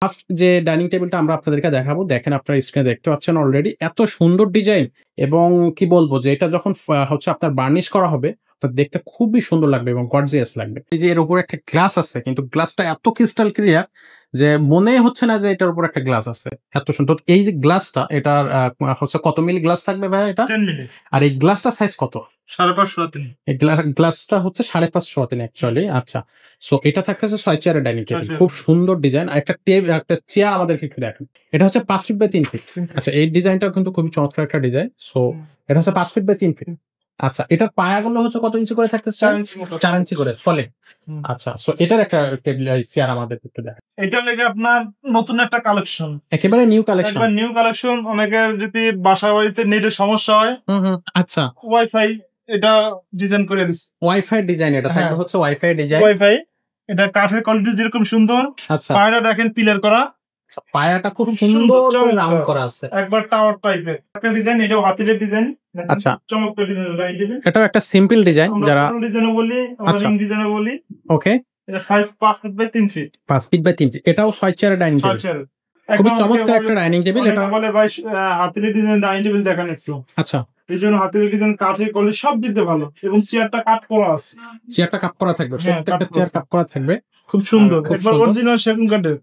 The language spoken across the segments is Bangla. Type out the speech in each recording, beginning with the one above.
ফার্স্ট যে ডাইনিং টেবিলটা আমরা আপনাদেরকে দেখাবো, দেখেন আপনারা স্ক্রিনে দেখতে পাচ্ছেন অলরেডি এত সুন্দর ডিজাইন এবং কি বলবো যে এটা যখন হচ্ছে আপনার বার্নিশ করা হবে তো দেখতে খুবই সুন্দর লাগবে এবং গর্জিয়াস লাগবে। এই যে এর উপরে একটা গ্লাস আছে কিন্তু গ্লাসটা এত ক্রিস্টাল ক্লিয়ার যে মনে হচ্ছে না যে এটার উপর একটা গ্লাস আছে, এত সুন্দর। এই যে গ্লাসটা এটার হচ্ছে কত মিলি গ্লাস থাকবে ভাই? এটা 10 মিলি। আর এই গ্লাসটা সাইজ কত? 5.5 এই গ্লাসটা হচ্ছে 5.5 অ্যাকচুয়ালি। আচ্ছা, সো এটা থাকতেছে 6 চেয়ারের ডাইনিং টেবিল, খুব সুন্দর ডিজাইন। আর একটা একটা চেয়ার আমাদেরকে একটু দেখেন, এটা হচ্ছে 5 ফিট বাই 3 ফিট। আচ্ছা, এই ডিজাইনটাও কিন্তু খুবই চমৎকার একটা ডিজাইন। সো এটা হচ্ছে 5 ফিট বাই 3 ফিট। আচ্ছা, এটার পায়াগুলো হচ্ছে কত ইঞ্চি করে থাকতেছে? 4 ইঞ্চি করে সলিড। আচ্ছা, সো এটার একটা টেবিল চেয়ার আমাদের একটু দেখেন। এটা লাগে আপনার নতুন একটা কালেকশন, একেবারে নিউ কালেকশন। একবার নিউ কালেকশন। অনেকের যদি বাসা বাড়িতে নেটের সমস্যা হয়, আচ্ছা, ওয়াইফাই এটা ডিজাইন করে দিচ্ছে। ওয়াইফাই ডিজাইন, এটা থাকবে হচ্ছে ওয়াইফাই ডিজাইন। ওয়াইফাই এটা কাঠের কোয়ালিটি যেরকম সুন্দর। আচ্ছা, পায়রা দেখেন পিলার করা, পায়াটা খুব সুন্দর করে রাউন্ড করা আছে, একবার টাওয়ার টাইপের একটা ডিজাইন। এটাও হাতিলের ডিজাইন। আচ্ছা, চমৎকার ডিজাইন। এটাও একটা সিম্পল ডিজাইন, যারা ডিজাইন বলি, আচ্ছা ডিজাইন বলি। ওকে, এটা size 5 feet by 3 feet. 5 feet by 3 feet. এটাও 6 চেয়ারের ডাইনিং টেবিল, খুবই চমৎকার একটা ডাইনিং টেবিল। এটা বলে ভাই হাতিলের ডিজাইন ডাইনিং টেবিল দেখান একটু। আচ্ছা, এই জন্য হাতিলের ডিজাইন কাঠের কোয়ালিটি সব দিতে ভালো এবং চেয়ারটা কাট করা আছে। চেয়ারটা কাট করা থাকবে, প্রত্যেকটা চেয়ার কাট করা থাকবে, খুব সুন্দর। একবার অরিজিনাল সেগুন কাঠের।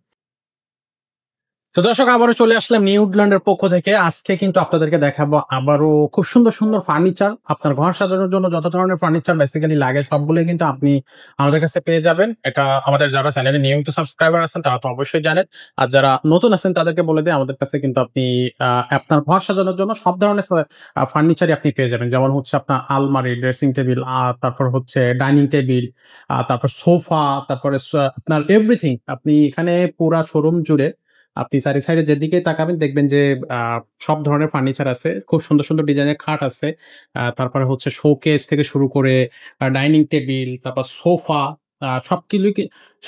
তো দর্শক, আবারও চলে আসলাম নিউ উডল্যান্ডের পক্ষ থেকে। আজকে কিন্তু আপনাদেরকে দেখাবো আবারও খুব সুন্দর সুন্দর ফার্নিচার। আপনার ঘর সাজানোর জন্য যত ধরনের ফার্নিচার বেসিক্যালি লাগে সবগুলোই কিন্তু আপনি আমাদের কাছে পেয়ে যাবেন। এটা আমাদের যারা চ্যানেলে নিয়মিত সাবস্ক্রাইবার আছেন তারা তো অবশ্যই জানেন, আর যারা নতুন আছেন তাদেরকে বলে দিই আমাদের কাছে কিন্তু আপনি আপনার ঘর সাজানোর জন্য সব ধরনের ফার্নিচারই আপনি পেয়ে যাবেন। যেমন হচ্ছে আপনার আলমারি, ড্রেসিং টেবিল, তারপর হচ্ছে ডাইনিং টেবিল, তারপর সোফা, তারপরে আপনার এভরিথিং। আপনি এখানে পুরা শোরুম জুড়ে আপনি সাইডে যেদিকে তাকাবেন দেখবেন যে সব ধরনের ফার্নিচার আছে, খুব সুন্দর সুন্দর ডিজাইনের খাট আছে, তারপরে হচ্ছে শোকেস থেকে শুরু করে ডাইনিং টেবিল, তারপর সোফা,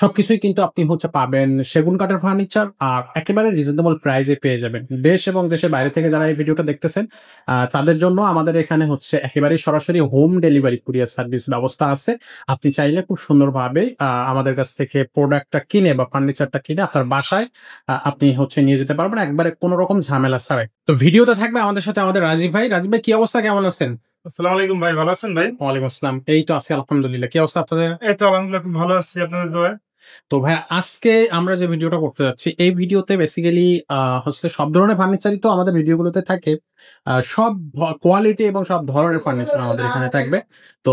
সবকিছুই কিন্তু আপনি হচ্ছে পাবেন সেগুন কাঠের ফার্নিচার, আর একেবারে রিজনেবল প্রাইসে পেয়ে যাবেন। দেশ এবং দেশের বাইরে থেকে যারা এই ভিডিওটা দেখতেছেন তাদের জন্য আমাদের এখানে হচ্ছে একেবারে সরাসরি হোম ডেলিভারি কুরিয়ার সার্ভিস ব্যবস্থা আছে। আপনি চাইলে খুব সুন্দরভাবে আমাদের কাছ থেকে প্রোডাক্টটা কিনে বা ফার্নিচারটা কিনে আপনার বাসায় আপনি হচ্ছে নিয়ে যেতে পারবেন একবারে কোনো রকম ঝামেলা ছাড়াই। তো ভিডিওতে থাকবে আমাদের সাথে আমাদের রাজীব ভাই। রাজীব ভাই, কি অবস্থা, কেমন আছেন? আসসালামু আলাইকুম ভাই, ভালো আছেন ভাই? ওয়ালাইকুম আসসালাম। এই তো আছি আলহামদুলিল্লাহ। কি অবস্থা আপনাদের? এই তো আলহামদুলিল্লাহ খুব ভালো আছি আপনাদের দোয়ায়। তো ভাই, আজকে আমরা যে ভিডিওটা করতে যাচ্ছি এই ভিডিওতে বেসিক্যালি হচ্ছে সব ধরনের ফার্নিচারই তো আমাদের ভিডিওগুলোতে থাকে, সব কোয়ালিটি এবং সব ধরনের ফার্নিচার আমাদের এখানে থাকবে। তো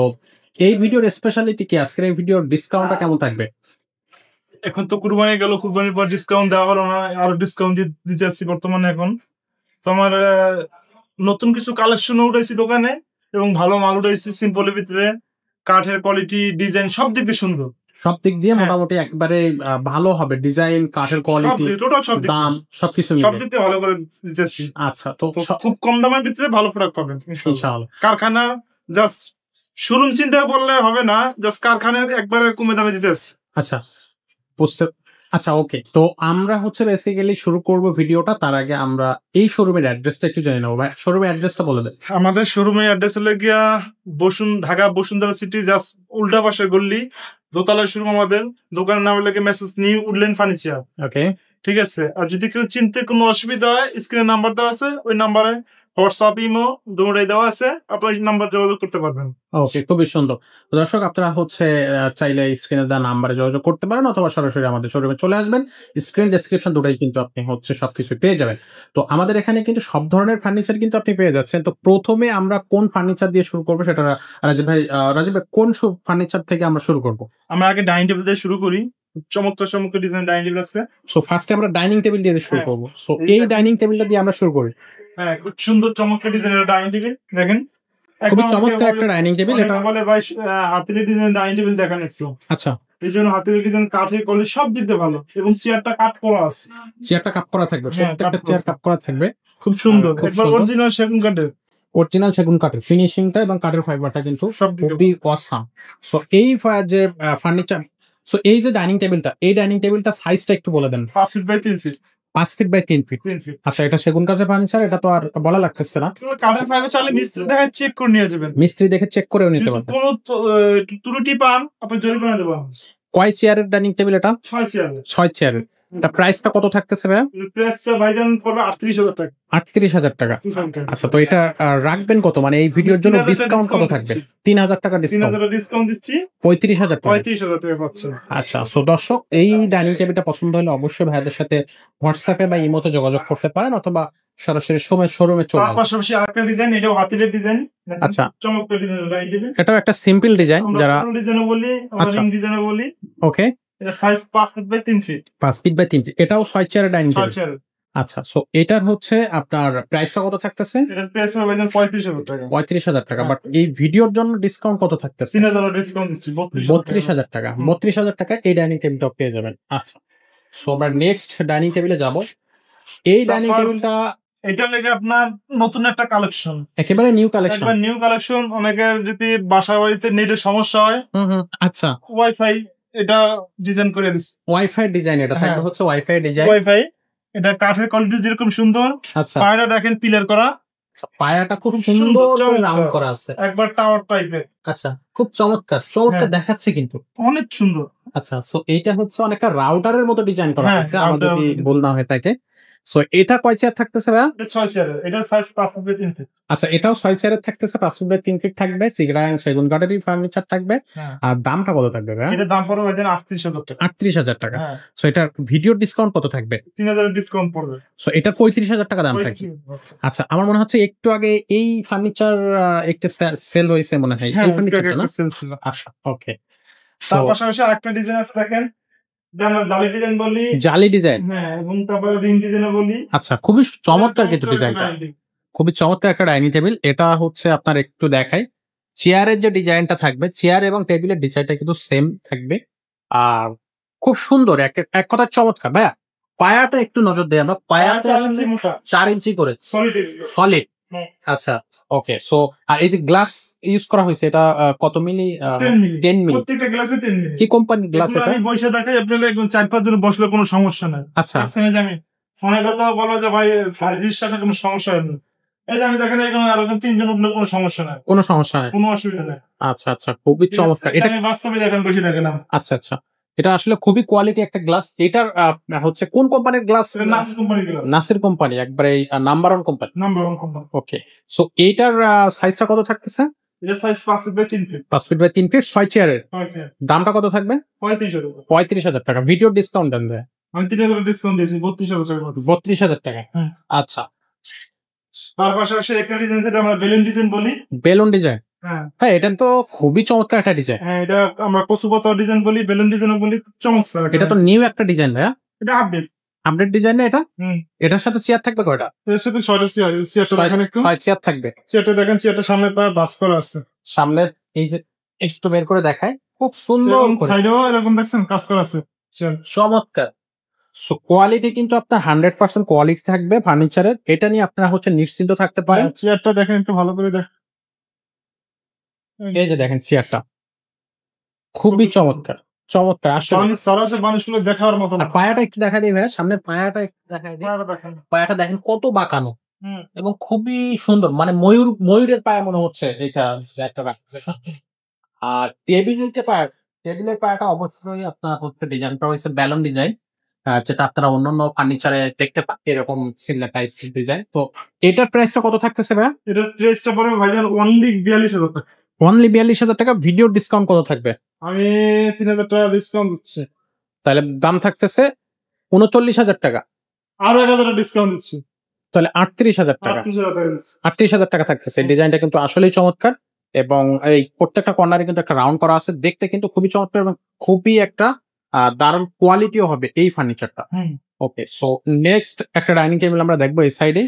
এই ভিডিওর স্পেশালিটি কি, আজকের এই ভিডিওর ডিসকাউন্টটা কেমন থাকবে? এখন তো কুরবানি গেল, কুরবানির পর ডিসকাউন্ট দেওয়া হলো না, আরো ডিসকাউন্ট দিতে আসছি বর্তমানে। এখন তো আমার নতুন কিছু কালেকশন উঠেছি দোকানে এবং ভালো মাল উঠেছি সিম্পলের ভিতরে। কাঠের কোয়ালিটি, ডিজাইন সব দিক দিয়ে সুন্দর, সব দিক দিয়ে মোটামুটি একবারে ভালো হবে। ডিজাইন, কাঠের কোয়ালিটি, দাম সবকিছু সব দিক দিয়ে ভালো করে দিতেছি। আচ্ছা, তো খুব কম দামের ভিতরে ভালো প্রোডাক্ট পাবেন ইনশাআল্লাহ। কারখানা জাস্ট শোরুম চিন্তা করলে হবে না, জাস্ট কারখানার একবারে কমে দামে দিতেছি। আচ্ছা, বুঝতে আচ্ছা, ওকে। তো আমরা হচ্ছে বেসিক্যালি শুরু করব ভিডিওটা, তার আগে আমরা এই শোরুমের অ্যাড্রেসটা একটু জেনে নেবো ভাই। শোরুমের অ্যাড্রেসটা বলে দেন। আমাদের শোরুমের অ্যাড্রেস হলো গিয়া ঢাকা বসুন্ধরা সিটি, জাস্ট উল্টা পাশে গল্লি, দোতলার শোরুম আমাদের। দোকানের নাম হলো মেসেজ নিউ উডল্যান্ড ফার্নিচার। ওকে, ঠিক আছে। আর যদি কেউ চিনতে কোনো অসুবিধা হয়, স্ক্রিনে নাম্বার দেওয়া আছে, ওই নাম্বারে হোয়াটসঅ্যাপ, ইমো দুটোই দেওয়া আছে, আপনার নাম্বার যোগাযোগ করতে পারবেন। ওকে, খুবই সুন্দর। দর্শক, আপনারা হচ্ছে চাইলে স্ক্রিনে দেওয়া নাম্বারে যোগাযোগ করতে পারেন অথবা সরাসরি আমাদের শোরুমে চলে আসবেন। স্ক্রিন ডেসক্রিপশন দুটোই কিন্তু আপনি হচ্ছে সবকিছু পেয়ে যাবেন। তো আমাদের এখানে কিন্তু সব ধরনের ফার্নিচার কিন্তু আপনি পেয়ে যাচ্ছেন। তো প্রথমে আমরা কোন ফার্নিচার দিয়ে শুরু করবো সেটা রাজীব ভাই, কোন ফার্নিচার থেকে আমরা শুরু করবো? আমরা আগে ডাইনিং টেবিল দিয়ে শুরু করি। চমৎকার চমৎকার ডিজাইন ডাইনিং টেবিল আছে। সো ফার্স্টে আমরা ডাইনিং টেবিল দিয়ে শুরু করবো। সো এই ডাইনিং টেবিলটা দিয়ে আমরা শুরু করি। হ্যাঁ, খুব সুন্দর চমৎকার ডিজাইনের ডাইনিং টেবিল দেখেন, খুবই চমৎকার একটা ডাইনিং টেবিল। এটা বলে ভাই হাতিলের ডিজাইন ডাইনিং টেবিল দেখান একটু। আচ্ছা, এই জন্য হাতিলের ডিজাইন কাঠের কোয়ালিটি সব দিতে ভালো এবং চেয়ারটা কাট করা আছে। চেয়ারটা কাট করা থাকবে, প্রত্যেকটা চেয়ার কাট করা থাকবে, খুব সুন্দর। একবার অরিজিনাল সেগুন কাঠের, অরিজিনাল সেগুন কাঠের ফিনিশিংটা এবং কাঠের ফাইবারটা কিন্তু খুবই অসাম। সো এই যে ফার্নিচার, সো এই যে ডাইনিং টেবিলটা, এই ডাইনিং টেবিলটা সাইজটা একটু বলে দেন। 5 feet by 3 feet. 5 feet by 3 feet. আচ্ছা, এটা সেগুন কাঠের ফার্নিচার, এটা তো আর বলা লাগতেছে না। কাঠের ফাইবার চাইলে মিস্ত্রি দেখে চেক করে নিয়ে যাবেন, মিস্ত্রি দেখে চেক করেও নিতে পারবেন। কোনো ত্রুটি পান আপনি জরিমানা দেবেন। কয় চেয়ারের ডাইনিং টেবিল এটা? 6 চেয়ার। 6 চেয়ারের। এটা প্রাইসটা কত থাকতেছে ভাইয়া? প্রাইসটা ভাইজান পড়বে 38,000 টাকা। 38,000 টাকা। 38,000 টাকা। আচ্ছা, তো এটা রাখবেন কত, মানে এই ভিডিওর জন্য 3,000 টাকা ডিসকাউন্ট কত discount থাকবে? দিচ্ছি। 3,000 টাকা ডিসকাউন্ট, 3,000 টাকা ডিসকাউন্ট দিচ্ছি, 35,000 টাকা। 35,000 টাকা পাচ্ছেন। আচ্ছা, সো দর্শক, এই ডাইনিং টেবিলটা পছন্দ হলে অবশ্যই ভাইদের সাথে হোয়াটসঅ্যাপে বা ইমোতে যোগাযোগ করতে পারেন, অথবা সরাসরি শোরুমে চলে তার আসবেন। পাশাপাশি আরেকটা ডিজাইন, এটাও হাতিলের ডিজাইন। আচ্ছা, চমৎকার ডিজাইন, রাইট ডিজাইন। এটাও একটা সিম্পল ডিজাইন, আমরা যারা ফুল ডিজাইনও বলি, আমরা আচ্ছা। রিং ডিজাইনও বলি। ওকে, এটা size 5 feet by 3 feet. 5 feet by 3 feet, এটাও 6 চেয়ারের ডাইনিং টেবিল। 6 চেয়ার। আচ্ছা, সো এটার হচ্ছে আপনার প্রাইসটা কত থাকতেছে? এটার প্রাইস হবে ভাইজান 35,000 টাকা। 35,000 টাকা। বাট এই ভিডিওর জন্য ডিসকাউন্ট কত থাকতেছে? 3,000 ডিসকাউন্ট দিচ্ছি, 32,000 টাকা। 32,000 টাকা এই ডাইনিং টেবিলটা পেয়ে যাবেন। আচ্ছা, সো আমরা নেক্সট ডাইনিং টেবিলে যাব। এই ডাইনিং টেবিলটা এটা লেগে আপনার নতুন একটা কালেকশন, একেবারে নিউ কালেকশন। একবার নিউ কালেকশন। অনেকের যদি বাসা বাড়িতে নেটের সমস্যা হয়, আচ্ছা, ওয়াইফাই এটা ডিজাইন করে দিচ্ছি। ওয়াইফাই ডিজাইন, এটা থাকবে হচ্ছে ওয়াইফাই ডিজাইন। ওয়াইফাই, এটা কাঠের কোয়ালিটি যেরকম সুন্দর, আচ্ছা, পায়রা দেখেন পিলার করা, পায়াটা খুব খুব সুন্দর সুন্দর, করে চমৎকার। রাউন্ড করা আছে। একবার টাওয়ার টাইপের, আচ্ছা, খুব চমৎকার চমৎকার হ্যাঁ। দেখাচ্ছে কিন্তু। অনেক সুন্দর। আচ্ছা, সো এইটা হচ্ছে অনেকটা রাউটারের মতো ডিজাইন করা হ্যাঁ, আছে, আমার যদি router। ভুল না হয়ে থাকে। সো এটা কয় চেয়ার থাকতেছে ভাইয়া? এটা 6 চেয়ারের, এটা সাইজ 5 ফিট বাই 3 ফিট। আচ্ছা, এটাও 6 চেয়ারের থাকতেছে, 5 ফিট বাই 3 ফিট থাকবে, চিগড়াং সেগুন কাঠেরই ফার্নিচার থাকবে। হ্যাঁ। আর দামটা কত থাকবে ভাইয়া? এটার দাম পড়বে ভাইজান 38,000 টাকা। 38,000 টাকা। হ্যাঁ, সো এটার ভিডিও ডিসকাউন্ট কত থাকবে? 3,000 ডিসকাউন্ট পড়বে। সো এটা 35,000 টাকা দাম থাকবে। আচ্ছা, আমার মনে হচ্ছে একটু আগে এই ফার্নিচার একটা সেল হয়েছে মনে হয়, হ্যাঁ, এই ফার্নিচারটা না? সেল ছিল। আচ্ছা, ওকে। তার পাশাপাশি আরেকটা ডিজাইন আছে দেখেন, এটা আমরা জালি ডিজাইন বলি। জালি ডিজাইন। হ্যাঁ, এবং তারপরে রিং ডিজাইনও বলি। আচ্ছা, খুবই চমৎকার কিন্তু ডিজাইনটা, খুবই চমৎকার একটা ডাইনিং টেবিল। এটা হচ্ছে আপনার একটু দেখাই, চেয়ারের যে ডিজাইনটা থাকবে, চেয়ার এবং টেবিলের ডিজাইনটা কিন্তু সেম থাকবে। আর খুব সুন্দর, এক কথা চমৎকার। ভাইয়া, পায়াটা একটু নজর দেয়, আমরা পায়াতে 4 ইঞ্চি করে সলিড। সলিড। হ্যাঁ। আচ্ছা, ওকে। সো আর এই যে গ্লাস ইউজ করা হয়েছে, এটা কত মিলি? 10 মিলি। 10 মিলি। প্রত্যেকটা গ্লাসে 10 মিলি। কি কোম্পানির গ্লাস এগুলো এটা? আমি বসে দেখাই, আপনারা একদম 4-5 জন বসলে কোনো সমস্যা নাই। আচ্ছা, দেখছেন, এই যে আমি অনেক কথা বলা যে ভাই ফার্নিচারের সাথে কোনো সমস্যা হয় না। এই যে আমি দেখেন এখানে আরো 3 জন উঠলে কোনো সমস্যা নাই, কোনো সমস্যা নেই। কোনো অসুবিধা নাই। আচ্ছা আচ্ছা, খুবই চমৎকার। এটা আমি বাস্তবে দেখেন বসে দেখেন। আচ্ছা আচ্ছা, এটা আসলে খুবই কোয়ালিটি একটা গ্লাস। এটার হচ্ছে কোন কোম্পানির glass? Nasir company glass. Nasir company, একবারে number 1 company. Number 1 company. Okay, so এইটার সাইজটা কত থাকতেছে? এটা size 5 feet by 3 feet. 5 feet by 3 feet, 6 চেয়ারের। আচ্ছা, দামটা কত থাকবে? 35,000 টাকা। 35,000 টাকা। ভিডিও ডিসকাউন্ট দেন ভাই। আমি 3,000 ডিসকাউন্ট দিয়েছি, 32,000 টাকা। 32,000 টাকা। হ্যাঁ। আচ্ছা, তার পাশাপাশি একটা ডিজাইন, যেটা আমরা বেলুন ডিজাইন বলি। Balloon design. হ্যাঁ, হ্যাঁ, এটা তো খুবই চমৎকার একটা ডিজাইন। হ্যাঁ, এটা আমরা কচু পাতা ডিজাইন বলি, বেলুন ডিজাইনও বলি, চমৎকার। এটা তো নিউ একটা ডিজাইন ভাইয়া, এটা আপডেট। আপডেট ডিজাইন না এটা? হুম। এটার সাথে চেয়ার থাকবে কয়টা? এর সাথে 6টা চেয়ার। চেয়ারটা দেখেন একটু। 6 চেয়ার থাকবে। চেয়ারটা দেখেন, চেয়ারটা সামনে পা বাস করা আছে। সামনের এই যে একটু বের করে দেখায়, খুব সুন্দর করে। সাইডেও এরকম দেখছেন কাজ করা আছে। চমৎকার। সো কোয়ালিটি কিন্তু আপনার 100% কোয়ালিটি থাকবে ফার্নিচারের। এটা নিয়ে আপনারা হচ্ছে নিশ্চিন্ত থাকতে পারেন। চেয়ারটা দেখেন একটু ভালো করে দেখ। এই যে দেখেন চেয়ারটা, খুবই চমৎকার চমৎকার আসলে। বানিশ সারা আছে, বানিশগুলো দেখার মতো না। আর পায়াটা একটু দেখা দিই ভাইয়া, সামনের পায়াটা একটু দেখা দিই। পায়াটা দেখেন। পায়াটা দেখেন কত বাঁকানো হুম। এবং খুবই সুন্দর, মানে ময়ূরের পায়া মনে হচ্ছে এটা একটা রাখছে। আর টেবিলের পায়াটা অবশ্যই আপনার হচ্ছে ডিজাইনটা হচ্ছে ব্যালন ডিজাইন, যেটা আপনারা অন্যান্য ফার্নিচারে দেখতে পান, এরকম সিমিলার টাইপ ডিজাইন। তো এটার প্রাইসটা কত থাকতেছে ভাইয়া? এটার প্রাইসটা পড়বে ভাইজান অনলি 42,000 টাকা। অনলি 42,000 টাকা। ভিডিও ডিসকাউন্ট কত থাকবে? আমি 3,000 টাকা ডিসকাউন্ট দিচ্ছি। তাহলে দাম থাকতেছে 39,000 টাকা। আরো 1,000 টাকা ডিসকাউন্ট দিচ্ছি, তাহলে 38,000 টাকা। 38,000 টাকা দিচ্ছি। 38,000 টাকা থাকতেছে। ডিজাইনটা কিন্তু আসলেই চমৎকার, এবং এই প্রত্যেকটা কর্নারে কিন্তু একটা রাউন্ড করা আছে, দেখতে কিন্তু খুবই চমৎকার এবং খুবই একটা দারুণ কোয়ালিটিও হবে এই ফার্নিচারটা। ওকে, সো নেক্সট একটা ডাইনিং টেবিল আমরা দেখবো এই সাইডে।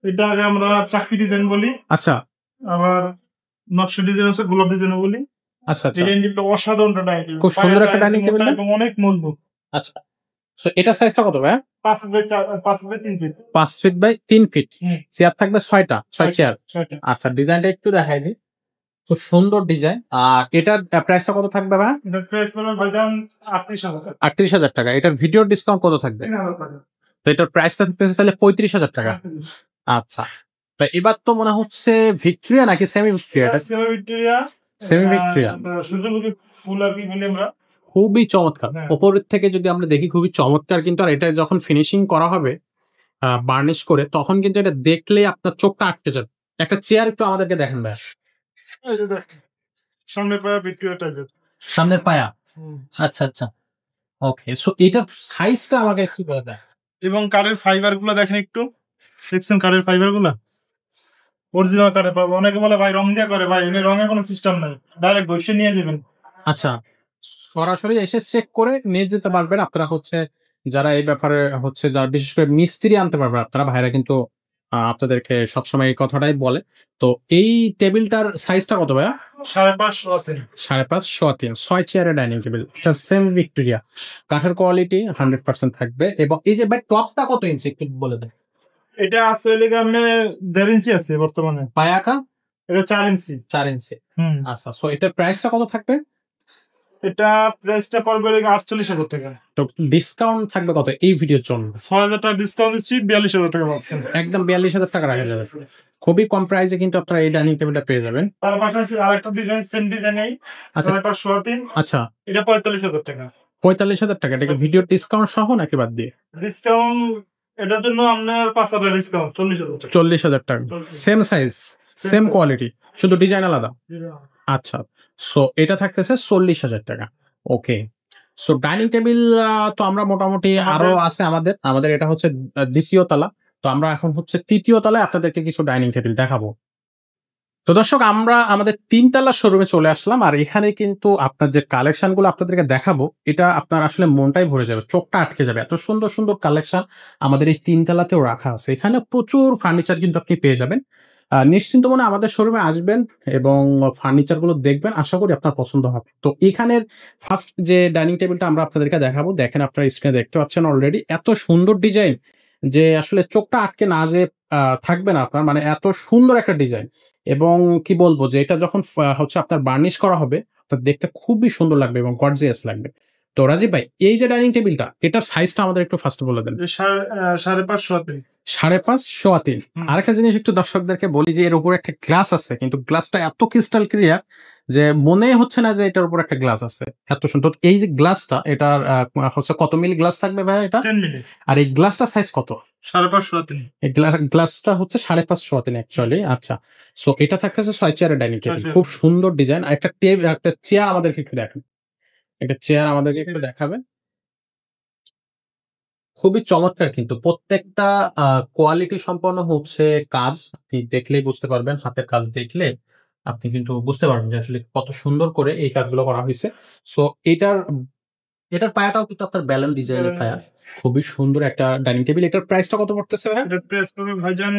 এটা আগে আমরা চাকরি ডিজাইন বলি, আচ্ছা, আবার নকশা ডিজাইন আছে, গোলাপ ডিজাইন বলি। আচ্ছা আচ্ছা, ডিজাইনটা অসাধারণ ডাইনিং টেবিল, খুব সুন্দর একটা ডাইনিং টেবিল এবং অনেক মজবুত। আচ্ছা, সো এটা সাইজটা কত ভাই? 5 feet by 3 feet. 5 feet by 3 feet. হুম। চেয়ার থাকবে 6টা, 6 চেয়ার। 6টা। আচ্ছা, ডিজাইনটা একটু দেখাই দিই, খুব সুন্দর ডিজাইন। আর এটার প্রাইসটা কত থাকবে ভাই? এটার প্রাইস হলো ভাইজান 38,000 টাকা। 38,000 টাকা। এটার ভিডিও ডিসকাউন্ট কত থাকবে? 3,000 টাকা। তো এটার প্রাইসটা থাকতেছে তাহলে 35,000 টাকা। আচ্ছা, তো এবার তো মনে হচ্ছে ভিক্টোরিয়া নাকি সেমি ভিক্টোরিয়া? এটা সেমি ভিক্টোরিয়া। Semi Victoria. সূর্যমুখী ফুল আর কি বলি আমরা, খুবই চমৎকার। হ্যাঁ। উপরের থেকে যদি আমরা দেখি খুবই চমৎকার কিন্তু। আর এটা যখন ফিনিশিং করা হবে বার্নিশ করে, তখন কিন্তু এটা দেখলে আপনার চোখটা আটকে যাবে। একটা চেয়ার একটু আমাদেরকে দেখেন ভাই। এই যে দেখেন, সামনে পায়া ভিক্টোরিয়া টাইপের। সামনের পায়া। আচ্ছা আচ্ছা, ওকে। সো এটার সাইজটা আমাকে একটু বলে দেন। এবং কাঠের ফাইবার গুলো দেখেন একটু, দেখছেন কাঠের ফাইবার গুলা অরিজিনাল কাঠের পাবো। অনেকে বলে ভাই রং দিয়ে করে, ভাই এনে রঙের কোনো সিস্টেম নাই, ডাইরেক্ট বসে নিয়ে যাবেন। আচ্ছা, সরাসরি এসে চেক করে নিয়ে যেতে পারবেন আপনারা। হচ্ছে যারা এই ব্যাপারে হচ্ছে যারা বিশেষ করে মিস্ত্রি আনতে পারবেন আপনারা, ভাইরা কিন্তু আপনাদেরকে সবসময় এই কথাটাই বলে। তো এই টেবিলটার সাইজটা কত ভাইয়া? 5.5 5.5 6 চেয়ারের ডাইনিং টেবিল, এটা সেম ভিক্টোরিয়া, কাঠের কোয়ালিটি 100% থাকবে। এবং এই যে ভাই টপটা কত ইঞ্চি একটু বলে দেন। এটা আছে হইলে আপনার 1.5 ইঞ্চি আছে বর্তমানে। পায়াকা এটা 4 ইঞ্চি। 4 ইঞ্চি। আচ্ছা, সো এটার প্রাইসটা কত থাকবে? এটা প্রাইসটা পড়বে 48,000 টাকা। তো ডিসকাউন্ট থাকবে কত এই ভিডিওর জন্য? 6,000 টাকা ডিসকাউন্ট দিচ্ছি, 42,000 টাকা পাচ্ছেন। একদম 42,000 টাকা রাখা যাবে। খুবই কম প্রাইসে কিন্তু আপনারা এই ডাইনিং টেবিলটা পেয়ে যাবেন। তার পাশাপাশি আরেকটা ডিজাইন, সেম ডিজাইন এই আচ্ছা 6.5 আচ্ছা, এটা 45,000 টাকা। 45,000 টাকা। এটা ভিডিও ডিসকাউন্ট সহ নাকি বাদ দিয়ে? ডিসকাউন্ট এটার জন্য আপনার 5,000 ডিসকাউন্ট, 40,000 টাকা। 40,000 টাকা। সেম সাইজ, সেম কোয়ালিটি, শুধু ডিজাইন আলাদা। আচ্ছা, সো এটা থাকতেছে 40,000 টাকা। ওকে। সো ডাইনিং টেবিল তো আমরা মোটামুটি আরো আছে আমাদের এটা হচ্ছে দ্বিতীয় তলা। তো আমরা এখন হচ্ছে তৃতীয় তলায় আপনাদেরকে কিছু ডাইনিং টেবিল দেখাবো। তো দর্শক, আমরা আমাদের 3 তলার শোরুমে চলে আসলাম। আর এখানে কিন্তু আপনার যে কালেকশন গুলো আপনাদেরকে দেখাবো, এটা আপনার আসলে মনটাই ভরে যাবে, চোখটা আটকে যাবে। এত সুন্দর সুন্দর কালেকশন আমাদের এই 3 তলাতেও রাখা আছে। এখানে প্রচুর ফার্নিচার কিন্তু আপনি পেয়ে যাবেন। নিশ্চিন্ত মনে আমাদের শোরুমে আসবেন এবং ফার্নিচার গুলো দেখবেন, আশা করি আপনার পছন্দ হবে। তো এখানের ফার্স্ট যে ডাইনিং টেবিলটা আমরা আপনাদেরকে দেখাবো, দেখেন আপনারা স্ক্রিনে দেখতে পাচ্ছেন অলরেডি। এত সুন্দর ডিজাইন যে আসলে চোখটা আটকে না যে থাকবে না আপনার, মানে এত সুন্দর একটা ডিজাইন। এবং কি বলবো যে এটা যখন হচ্ছে আপনার বার্নিশ করা হবে, তো দেখতে খুবই সুন্দর লাগবে এবং গর্জিয়াস লাগবে। তো রাজীব ভাই, এই যে ডাইনিং টেবিলটা, এটার সাইজটা আমাদের একটু ফার্স্ট বলে দেন। 5.5 5.5 আরেকটা জিনিস একটু দর্শকদেরকে বলি যে এর উপর একটা গ্লাস আছে, কিন্তু গ্লাসটা এত ক্রিস্টাল ক্লিয়ার যে মনে হচ্ছে না যে এটার উপর একটা গ্লাস আছে। এত সুন্দর এই যে গ্লাসটা, এটার হচ্ছে কত মিলি গ্লাস থাকবে ভাই এটা? 10 মিলি। আর এই গ্লাসটা সাইজ কত? 5.5 এই গ্লাসটা হচ্ছে 5.5 অ্যাকচুয়ালি। আচ্ছা, সো এটা থাকতেছে 6 চেয়ারের ডাইনিং টেবিল, খুব সুন্দর ডিজাইন। একটা একটা চেয়ার আমাদেরকে একটু দেখান, একটা চেয়ার আমাদেরকে একটু দেখাবেন। খুবই চমৎকার কিন্তু প্রত্যেকটা কোয়ালিটি সম্পন্ন হচ্ছে কাজ। আপনি দেখলেই বুঝতে পারবেন, হাতের কাজ দেখলে আপনি কিন্তু বুঝতে পারবেন যে আসলে কত সুন্দর করে এই কাজগুলো করা হয়েছে। সো এটার পায়াটাও কিন্তু আপনার ব্যালন ডিজাইনের পায়া। খুবই সুন্দর একটা ডাইনিং টেবিল। এটার প্রাইসটা কত পড়তেছে ভাই? এটার প্রাইস পড়বে ভাইজান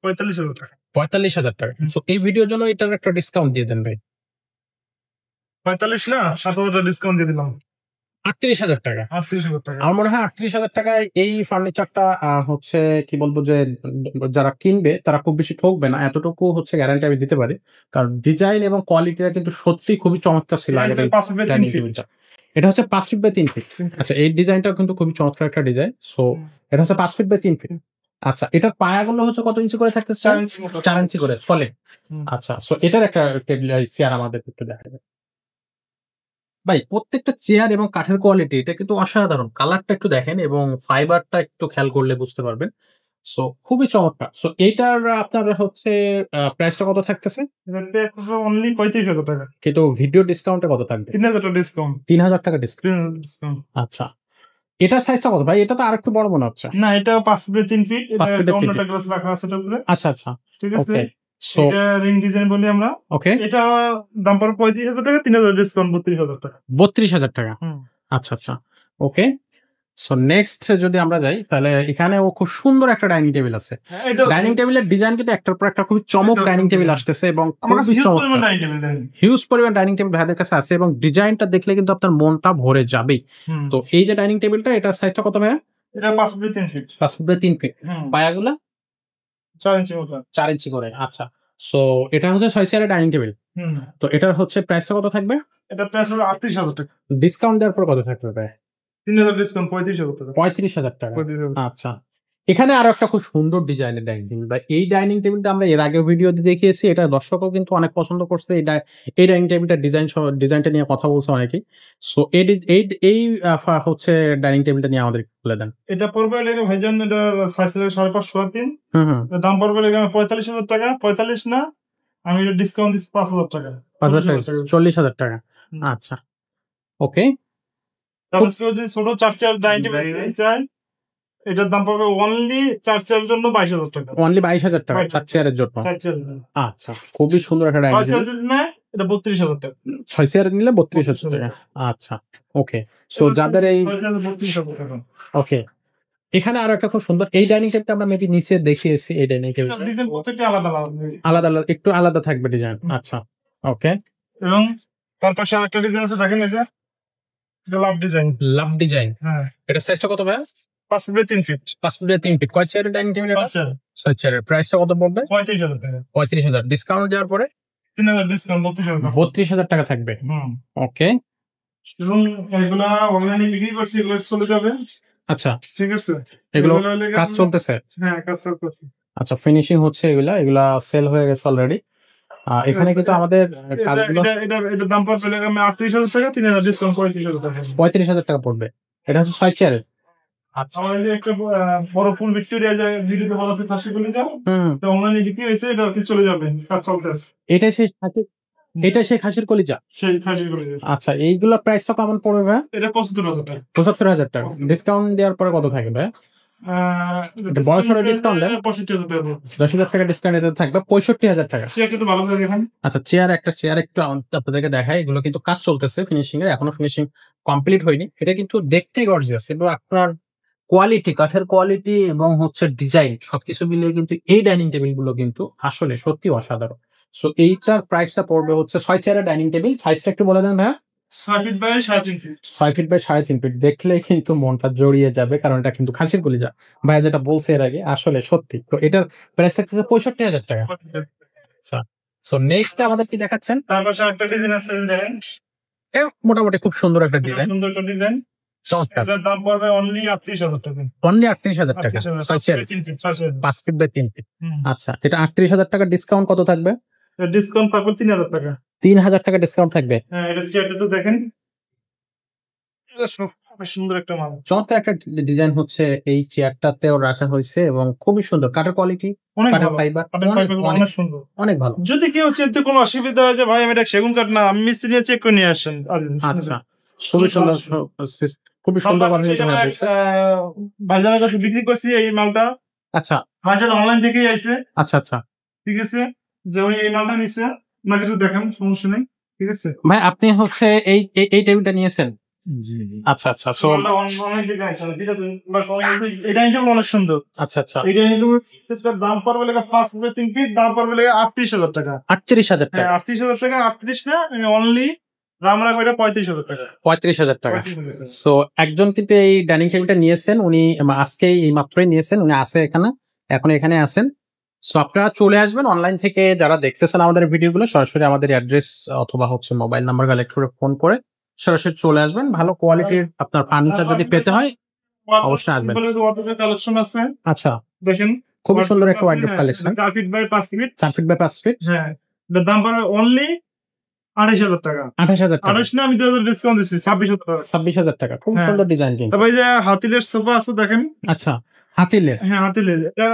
45,000 টাকা। 45,000 টাকা। সো এই ভিডিওর জন্য এটার একটা ডিসকাউন্ট দিয়ে দেন ভাই। 45 না, 7,000 টাকা ডিসকাউন্ট দিয়ে দিলাম। 38,000 টাকা। 38,000 টাকা। আমার মনে হয় 38,000 টাকায় এই ফার্নিচারটা হচ্ছে কি বলবো যে যারা কিনবে তারা খুব বেশি ঠকবে না, এতটুকু হচ্ছে গ্যারান্টি আমি দিতে পারি। কারণ ডিজাইন এবং কোয়ালিটিটা কিন্তু সত্যি খুবই চমৎকার ছিল আগের ডাইনিং টেবিলটা। এটা হচ্ছে 5 ফিট বাই 3 ফিট। আচ্ছা, এই ডিজাইনটাও কিন্তু খুবই চমৎকার একটা ডিজাইন। সো এটা হচ্ছে 5 ফিট বাই 3 ফিট। আচ্ছা, এটার পায়াগুলো হচ্ছে কত ইঞ্চি করে থাকতেছে? 4 ইঞ্চি করে সলিড। আচ্ছা, সো এটার একটা টেবিল চেয়ার আমাদের একটু দেখা যাবে। ভাই, প্রত্যেকটা চেয়ার এবং কাঠের কোয়ালিটি এটা কিন্তু অসাধারণ। কালারটা একটু দেখেন এবং ফাইবারটা একটু খেয়াল করলে বুঝতে পারবেন। সো খুবই চমৎকার। সো এইটার আপনার হচ্ছে প্রাইসটা কত থাকতেছে? অনলি 35,000 টাকা। কিন্তু ভিডিও ডিসকাউন্টে কত থাকবে? 3,000 টাকা ডিসকাউন্ট। 3,000 টাকা ডিসকাউন্ট। 3,000 ডিসকাউন্ট। আচ্ছা, এটার সাইজটা কত ভাই? এটা তো আরেকটু বড় মনে হচ্ছে। না, এটা 5 ফিট 3 ফিট। 5 ফিট এটা অন্যটা গ্লাস রাখা আছে এটার উপরে। আচ্ছা আচ্ছা, ঠিক আছে। ওকে। সো এটা রিং ডিজাইন বলি আমরা। ওকে, এটা দাম পড়বে 35,000 টাকা, 3,000 ডিসকাউন্ট 32,000 টাকা। 32,000 টাকা। আচ্ছা আচ্ছা, ওকে। সো নেক্সট যদি আমরা যাই, তাহলে এখানেও খুব সুন্দর একটা ডাইনিং টেবিল আছে। ডাইনিং টেবিলের ডিজাইন কিন্তু একটার পর একটা খুবই চমক ডাইনিং টেবিল আসতেছে এবং হিউজ পরিমাণ ডাইনিং টেবিল ভাইদের কাছে আছে এবং ডিজাইনটা দেখলে কিন্তু আপনার মনটা ভরে যাবেই। তো এই যে ডাইনিং টেবিলটা, এটার সাইজটা কত ভাইয়া? এটা 5 feet 3 feet. 5 feet by 3 feet. পায়াগুলা 4 ইঞ্চি মতো। 4 ইঞ্চি করে। আচ্ছা, সো এটা হচ্ছে 6 চেয়ারের ডাইনিং টেবিল। তো এটার হচ্ছে প্রাইসটা কত থাকবে? এটা প্রাইস হলো 38,000 টাকা। ডিসকাউন্ট দেওয়ার পর কত থাকবে ভাই? 3,000 ডিসকাউন্ট 35,000 টাকা। 35,000 টাকা। আচ্ছা, এখানে আরো একটা খুব সুন্দর ডিজাইনের ডাইনিং টেবিল, বা এই ডাইনিং টেবিলটা আমরা এর আগে ভিডিওতে দেখিয়েছি, এটা দর্শকও কিন্তু অনেক পছন্দ করছে। এই ডাইনিং টেবিলটার ডিজাইনটা নিয়ে কথা বলছে অনেকেই। সো হচ্ছে ডাইনিং টেবিলটা নিয়ে আমাদের বলে দেন। এটা পড়বে লেগে ভাইজান, এটা সাইজ 550 হুম। দাম পড়বে লেগে 45,000 টাকা। 45 না, আমি এটা ডিসকাউন্ট দিচ্ছি 5,000 টাকা। 40,000 টাকা। আচ্ছা, ওকে। তারপর কেউ যদি ছোট 4 চেয়ার ডাইনিং টেবিল চায়, এটার দাম পড়বে অনলি 4 চেয়ারের জন্য 22,000 টাকা। অনলি 22,000 টাকা 4 চেয়ারের জন্য। 4 চেয়ার। আচ্ছা, খুবই সুন্দর একটা ডাইনিং 6 চেয়ার না, এটা 32,000 টাকা। 6 চেয়ারের নিলে 32,000 টাকা। আচ্ছা, ওকে। সো যাদের এই 32,000 টাকা। ওকে, এখানে আরো একটা খুব সুন্দর এই ডাইনিং টেবিলটা আমরা মেবি নিচে দেখিয়েছি। এই ডাইনিং টেবিল ডিজাইন প্রত্যেকটা আলাদা আলাদা একটু আলাদা থাকবে ডিজাইন। আচ্ছা, ওকে। এবং তার পাশে আরেকটা ডিজাইন আছে, দেখেন এই যে এটা লাভ ডিজাইন। হ্যাঁ, এটা সাইজটা কত ভাই? 5 ফিট 3 ফিট। 5 foot 3 fit. কয় চেয়ারের ডাইনিং টেবিল এটা? 6 চেয়ারের। প্রাইসটা কত পড়বে? 35,000 টাকা। 35,000 ডিসকাউন্ট দেওয়ার পরে 3,000 ডিসকাউন্ট 32,000 টাকা থাকবে। ওকে। এবং এগুলা অনলাইনে বিক্রি করছি, এগুলো চলে যাবে। আচ্ছা, ঠিক আছে, এগুলো কাজ চলতেছে। হ্যাঁ, কাজ চলতেছে। আচ্ছা, ফিনিশিং হচ্ছে, এগুলা সেল হয়ে গেছে অলরেডি। এখানে কিন্তু আমাদের কাজগুলো এটা দাম পড়বে লেগে 38,000 টাকা। 3,000 ডিসকাউন্ট 35,000 টাকা। 35,000 টাকা পড়বে। এটা হচ্ছে 6 চেয়ারের। আচ্ছা, আমার এই যে একটা বড় ফুল ভিক্টোরিয়া যায়, ভিডিওতে বলা আছে 80 গুলি যাও, তো অনলাইনে বিক্রি হয়েছে, এটা কি চলে যাবে, কাজ চলতেছে। এটা সেই খাসির কলিজা। সেই খাসি গুলি। আচ্ছা, এইগুলোর প্রাইসটা কেমন পড়বে ভাই? এটা 75,000 টাকা। 75,000 টাকা। ডিসকাউন্ট দেওয়ার পরে কত থাকবে? বড়সড় ডিসকাউন্ট 65,000 টাকা। 10,000 টাকা ডিসকাউন্ট এতে থাকবে 65,000 টাকা। সে একটু ভালো করে দেখেন। আচ্ছা, চেয়ার একটু আপনাদেরকে দেখাই। এগুলো কিন্তু কাজ চলতেছে ফিনিশিং এর, এখনো ফিনিশিং কমপ্লিট হয়নি। এটা কিন্তু দেখতে গর্জিয়াস, এবং আপনার কোয়ালিটি, কাঠের কোয়ালিটি এবং হচ্ছে ডিজাইন সবকিছু মিলিয়ে কিন্তু এই ডাইনিং টেবিল গুলো কিন্তু আসলে সত্যি অসাধারণ। সো এইটার প্রাইসটা পড়বে হচ্ছে 6 চেয়ারের ডাইনিং টেবিল। সাইজটা একটু বলে দেন ভাইয়া। 6 feet by 3.5 feet. 6 feet by 3.5 feet. দেখলে কিন্তু মনটা জড়িয়ে যাবে, কারণ এটা কিন্তু খাসির কলিজা। ভাইয়া যেটা বলছে এর আগে আসলে সত্যি। তো এটার প্রাইস থাকতেছে 65,000 টাকা। আচ্ছা, সো নেক্সট আমাদের কি দেখাচ্ছেন? তার পাশে একটা ডিজাইন আছে, দেখেন। মোটামুটি খুব সুন্দর একটা ডিজাইন। সুন্দর একটা ডিজাইন। চমৎকার। এটার দাম পড়বে অনলি 38,000 টাকা। অনলি 38,000 টাকা। 6 চেয়ার 5 ফিট বাই 3 ফিট। আচ্ছা, এটা 38,000 টাকা। ডিসকাউন্ট কত থাকবে? ডিসকাউন্ট থাকবে 3,000 টাকা। 3,000 টাকা ডিসকাউন্ট থাকবে। হ্যাঁ, এটা চেয়ারটা তো দেখেন, এটা সুন্দর একটা মাল। চমৎকার একটা ডিজাইন হচ্ছে এই চেয়ারটাতেও রাখা হয়েছে, এবং খুবই সুন্দর কাঠের কোয়ালিটি, কাঠের ফাইবার অনেক সুন্দর, অনেক ভালো। যদি কেউ চেয়ারতে কোনো অসুবিধা হয় যে ভাই আমি এটা সেগুন কাঠ না, আমি মিস্ত্রি নিয়ে চেক করে নিয়ে আসেন। আচ্ছা, খুবই সুন্দর, খুবই সুন্দর ভাইজানের কাছে বিক্রি করছি এই মালটা। আচ্ছা, ভাইজান অনলাইন থেকেই আইছে। আচ্ছা আচ্ছা, ঠিক আছে, যে উনি এই মালটা নিচ্ছে না, কিছু দেখেন, সমস্যা নেই। ঠিক আছে ভাই, আপনি হচ্ছে এই টেবিলটা নিয়েছেন? আচ্ছা আচ্ছা, অনেক সুন্দর। আচ্ছা আচ্ছা, দাম পড়বে লেগে 5 ফিট 3 ফিট, দাম পড়বে লেগে 38,000 টাকা। 38,000 টাকা। 38,000 টাকা। 38 না, অনলি রামরা কইটা 35,000 টাকা। 35,000 টাকা। সো একজন কিন্তু এই ডাইনিং টেবিলটা নিয়েছেন, উনি আজকে এই মাত্রই নিয়েছেন, উনি আছে এখানে, এখন এখানে আছেন। সো আপনারা চলে আসবেন অনলাইন থেকে, যারা দেখতেছেন আমাদের ভিডিওগুলো, সরাসরি আমাদের অ্যাড্রেস অথবা হচ্ছে মোবাইল নাম্বার কালেক্ট করে ফোন করে সরাসরি চলে আসবেন। ভালো কোয়ালিটির আপনার ফার্নিচার যদি পেতে হয় অবশ্যই আসবেন। কালেকশন আছে, আচ্ছা, দেখেন, খুবই সুন্দর একটা wardrobe collection. 4 feet by 5 feet. 4 feet by 5 feet. হ্যাঁ, এর দাম পড়বে অনলি 28,000 টাকা। 28,000 টাকা। 28 না, আমি 2,000 ডিসকাউন্ট দিচ্ছি, 26,000 টাকা। 26,000 টাকা। খুব সুন্দর ডিজাইন কিন্তু। তবে এই যে হাতিলের সোফা আছে, দেখেন। আচ্ছা, হাতিলের। হ্যাঁ, হাতিলের, এটা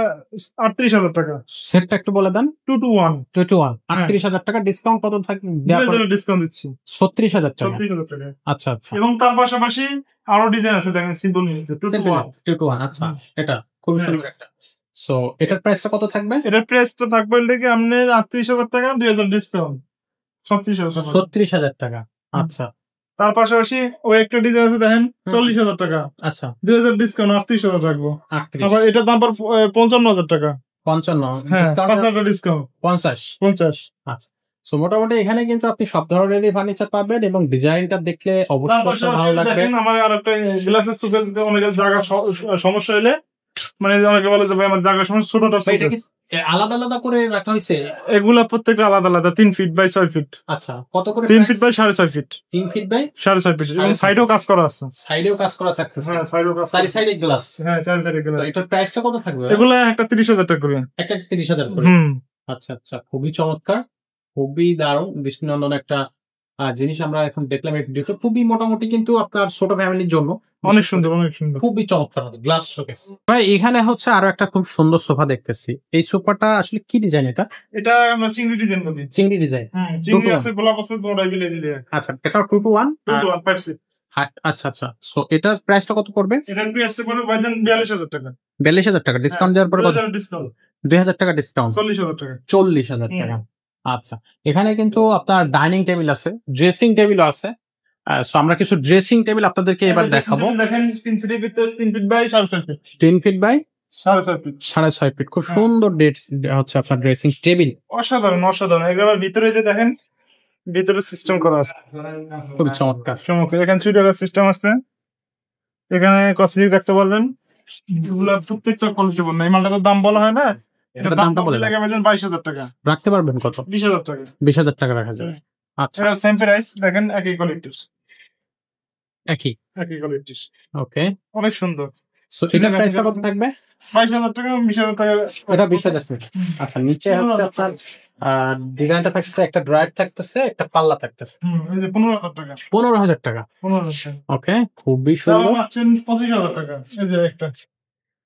38,000 টাকা। সেটটা একটু বলে দেন। 2 to 1। 2 to 1। 38,000 টাকা। ডিসকাউন্ট কত থাকবে? 2,000 ডিসকাউন্ট দিচ্ছি, 36,000 টাকা। 36,000 টাকা। আচ্ছা আচ্ছা, এবং তার পাশাপাশি আরো ডিজাইন আছে, দেখেন, সিম্পল 2 to 1। 2 to 1। আচ্ছা, এটা খুব সুন্দর একটা। সো এটার প্রাইসটা কত থাকবে? এটার প্রাইসটা থাকবে লেগে আপনি 38,000 টাকা, 2,000 ডিসকাউন্ট 36,000 টাকা। 36,000 টাকা। আচ্ছা, তার পাশাপাশি ওই একটা ডিজাইন আছে, দেখেন, 40,000 টাকা। আচ্ছা, 2,000 ডিসকাউন্ট 38,000 রাখবো। 38। আবার এটার দাম 55,000 টাকা। 55 ডিসকাউন্ট 5,000 ডিসকাউন্ট 50। আচ্ছা, সো মোটামুটি এখানে কিন্তু আপনি সব ধরনেরই ফার্নিচার পাবেন, এবং ডিজাইনটা দেখলে অবশ্যই ভালো লাগবে। আমার আরেকটা গ্লাসের সুপের অনেক জায়গা সমস্যা হলে মানে অনেকে বলে যে ভাই আমার জায়গার সময় ছোটটা ভাই, এটা কি আলাদা আলাদা করে রাখা হয়েছে? এগুলা প্রত্যেকটা আলাদা আলাদা 3 ফিট বাই 6 ফিট। আচ্ছা, কত করে? 3 feet by 6.5 feet. 3 feet by 6.5 feet এবং সাইডেও কাজ করা আছে। সাইডেও কাজ করা থাকতেছে। হ্যাঁ, সাইডেও কাজ। চারি সাইডে গ্লাস। হ্যাঁ, চারি সাইডে গ্লাস। তো এটার প্রাইসটা কত থাকবে? এগুলা একটা 30,000 টাকা করে। একটা 30,000 করে। আচ্ছা আচ্ছা, খুবই চমৎকার, খুবই দারুণ, দৃষ্টিনন্দন একটা জিনিস আমরা এখন দেখলাম এই ভিডিওতে। খুবই মোটামুটি কিন্তু আপনার ছোট ফ্যামিলির জন্য অনেক সুন্দর, অনেক সুন্দর, খুবই চমৎকার হবে গ্লাস শোকেস। ভাই, এখানে হচ্ছে আরো একটা খুব সুন্দর সোফা দেখতেছি। এই সোফাটা আসলে কি ডিজাইন? এটা আমরা চিংড়ি ডিজাইন বলি। চিংড়ি ডিজাইন। চিংড়ি আছে, গোলাপ আছে, দুটোই মিলে দিলে। আচ্ছা, এটা 2 to 1 5 সিট। আচ্ছা আচ্ছা, সো এটার প্রাইসটা কত পড়বে? এটার প্রাইসটা পড়বে ভাইজান 42,000 টাকা। 42,000 টাকা ডিসকাউন্ট দেওয়ার পর কত? 2,000 টাকা ডিসকাউন্ট, 40,000 টাকা। 40,000 টাকা। আচ্ছা, এখানে কিন্তু আপনার ডাইনিং টেবিল আছে, ড্রেসিং টেবিল আছে। সো আমরা কিছু ড্রেসিং টেবিল আপনাদেরকে এবার দেখাবো। দেখেন 3 ফিটের ভিতরে 3 feet by 6.5 feet. 3 feet by 6.5 feet. 6.5 feet. খুব সুন্দর হচ্ছে আপনার ড্রেসিং টেবিল। অসাধারণ, অসাধারণ। এগুলোর ভিতরে যে দেখেন, ভিতরে সিস্টেম করা আছে, খুব চমৎকার চমৎকার। এখানে চুরি করার সিস্টেম আছে, এখানে কসমেটিক রাখতে পারবেন। এগুলা প্রত্যেকটা কোয়ালিটি বল না, এই মালটার দাম বলা হয় না, এটা দামটা বলে লাগে ভাইজান 22,000 টাকা। রাখতে পারবেন কত? 20,000 টাকা। 20,000 টাকা রাখা যাবে। আচ্ছা, এটা সেম প্রাইস, দেখেন একই কোয়ালিটির, একই কোয়ালিটির। ওকে, অনেক সুন্দর। সো এটার প্রাইসটা কত থাকবে? 22,000 টাকা, 20,000 টাকা। এটা 20,000 টাকা। আচ্ছা, নিচে হচ্ছে আপনার ডিজাইনটা থাকতেছে, একটা ড্রয়ার থাকতেছে, একটা পাল্লা থাকতেছে। এই যে 15,000 টাকা। 15,000 টাকা। 15,000 টাকা। ওকে, খুবই সুন্দর। পাচ্ছেন 25,000 টাকা। এই যে একটা।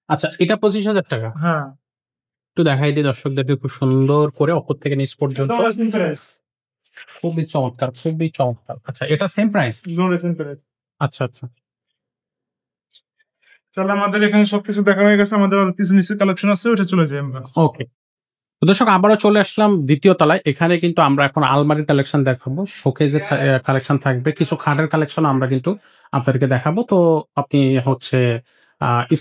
আচ্ছা, এটা 25,000 টাকা। হ্যাঁ, একটু দেখাই দিই দর্শকদেরকে খুব সুন্দর করে ওপর থেকে নিচ পর্যন্ত। Same price. খুবই চমৎকার, খুবই চমৎকার। আচ্ছা, এটা সেম প্রাইস? Same price. আচ্ছা আচ্ছা, তাহলে আমাদের এখানে সবকিছু দেখা হয়ে গেছে, আমাদের কিছু নিচে কালেকশন আছে, ওটা চলে যাই আমরা। ওকে, দর্শক আবারও চলে আসলাম দ্বিতীয় তলায়। এখানে কিন্তু আমরা এখন আলমারির কালেকশন দেখাবো, শোকেজের কালেকশন থাকবে, কিছু খাটের কালেকশন আমরা কিন্তু আপনাদেরকে দেখাবো। তো আপনি হচ্ছে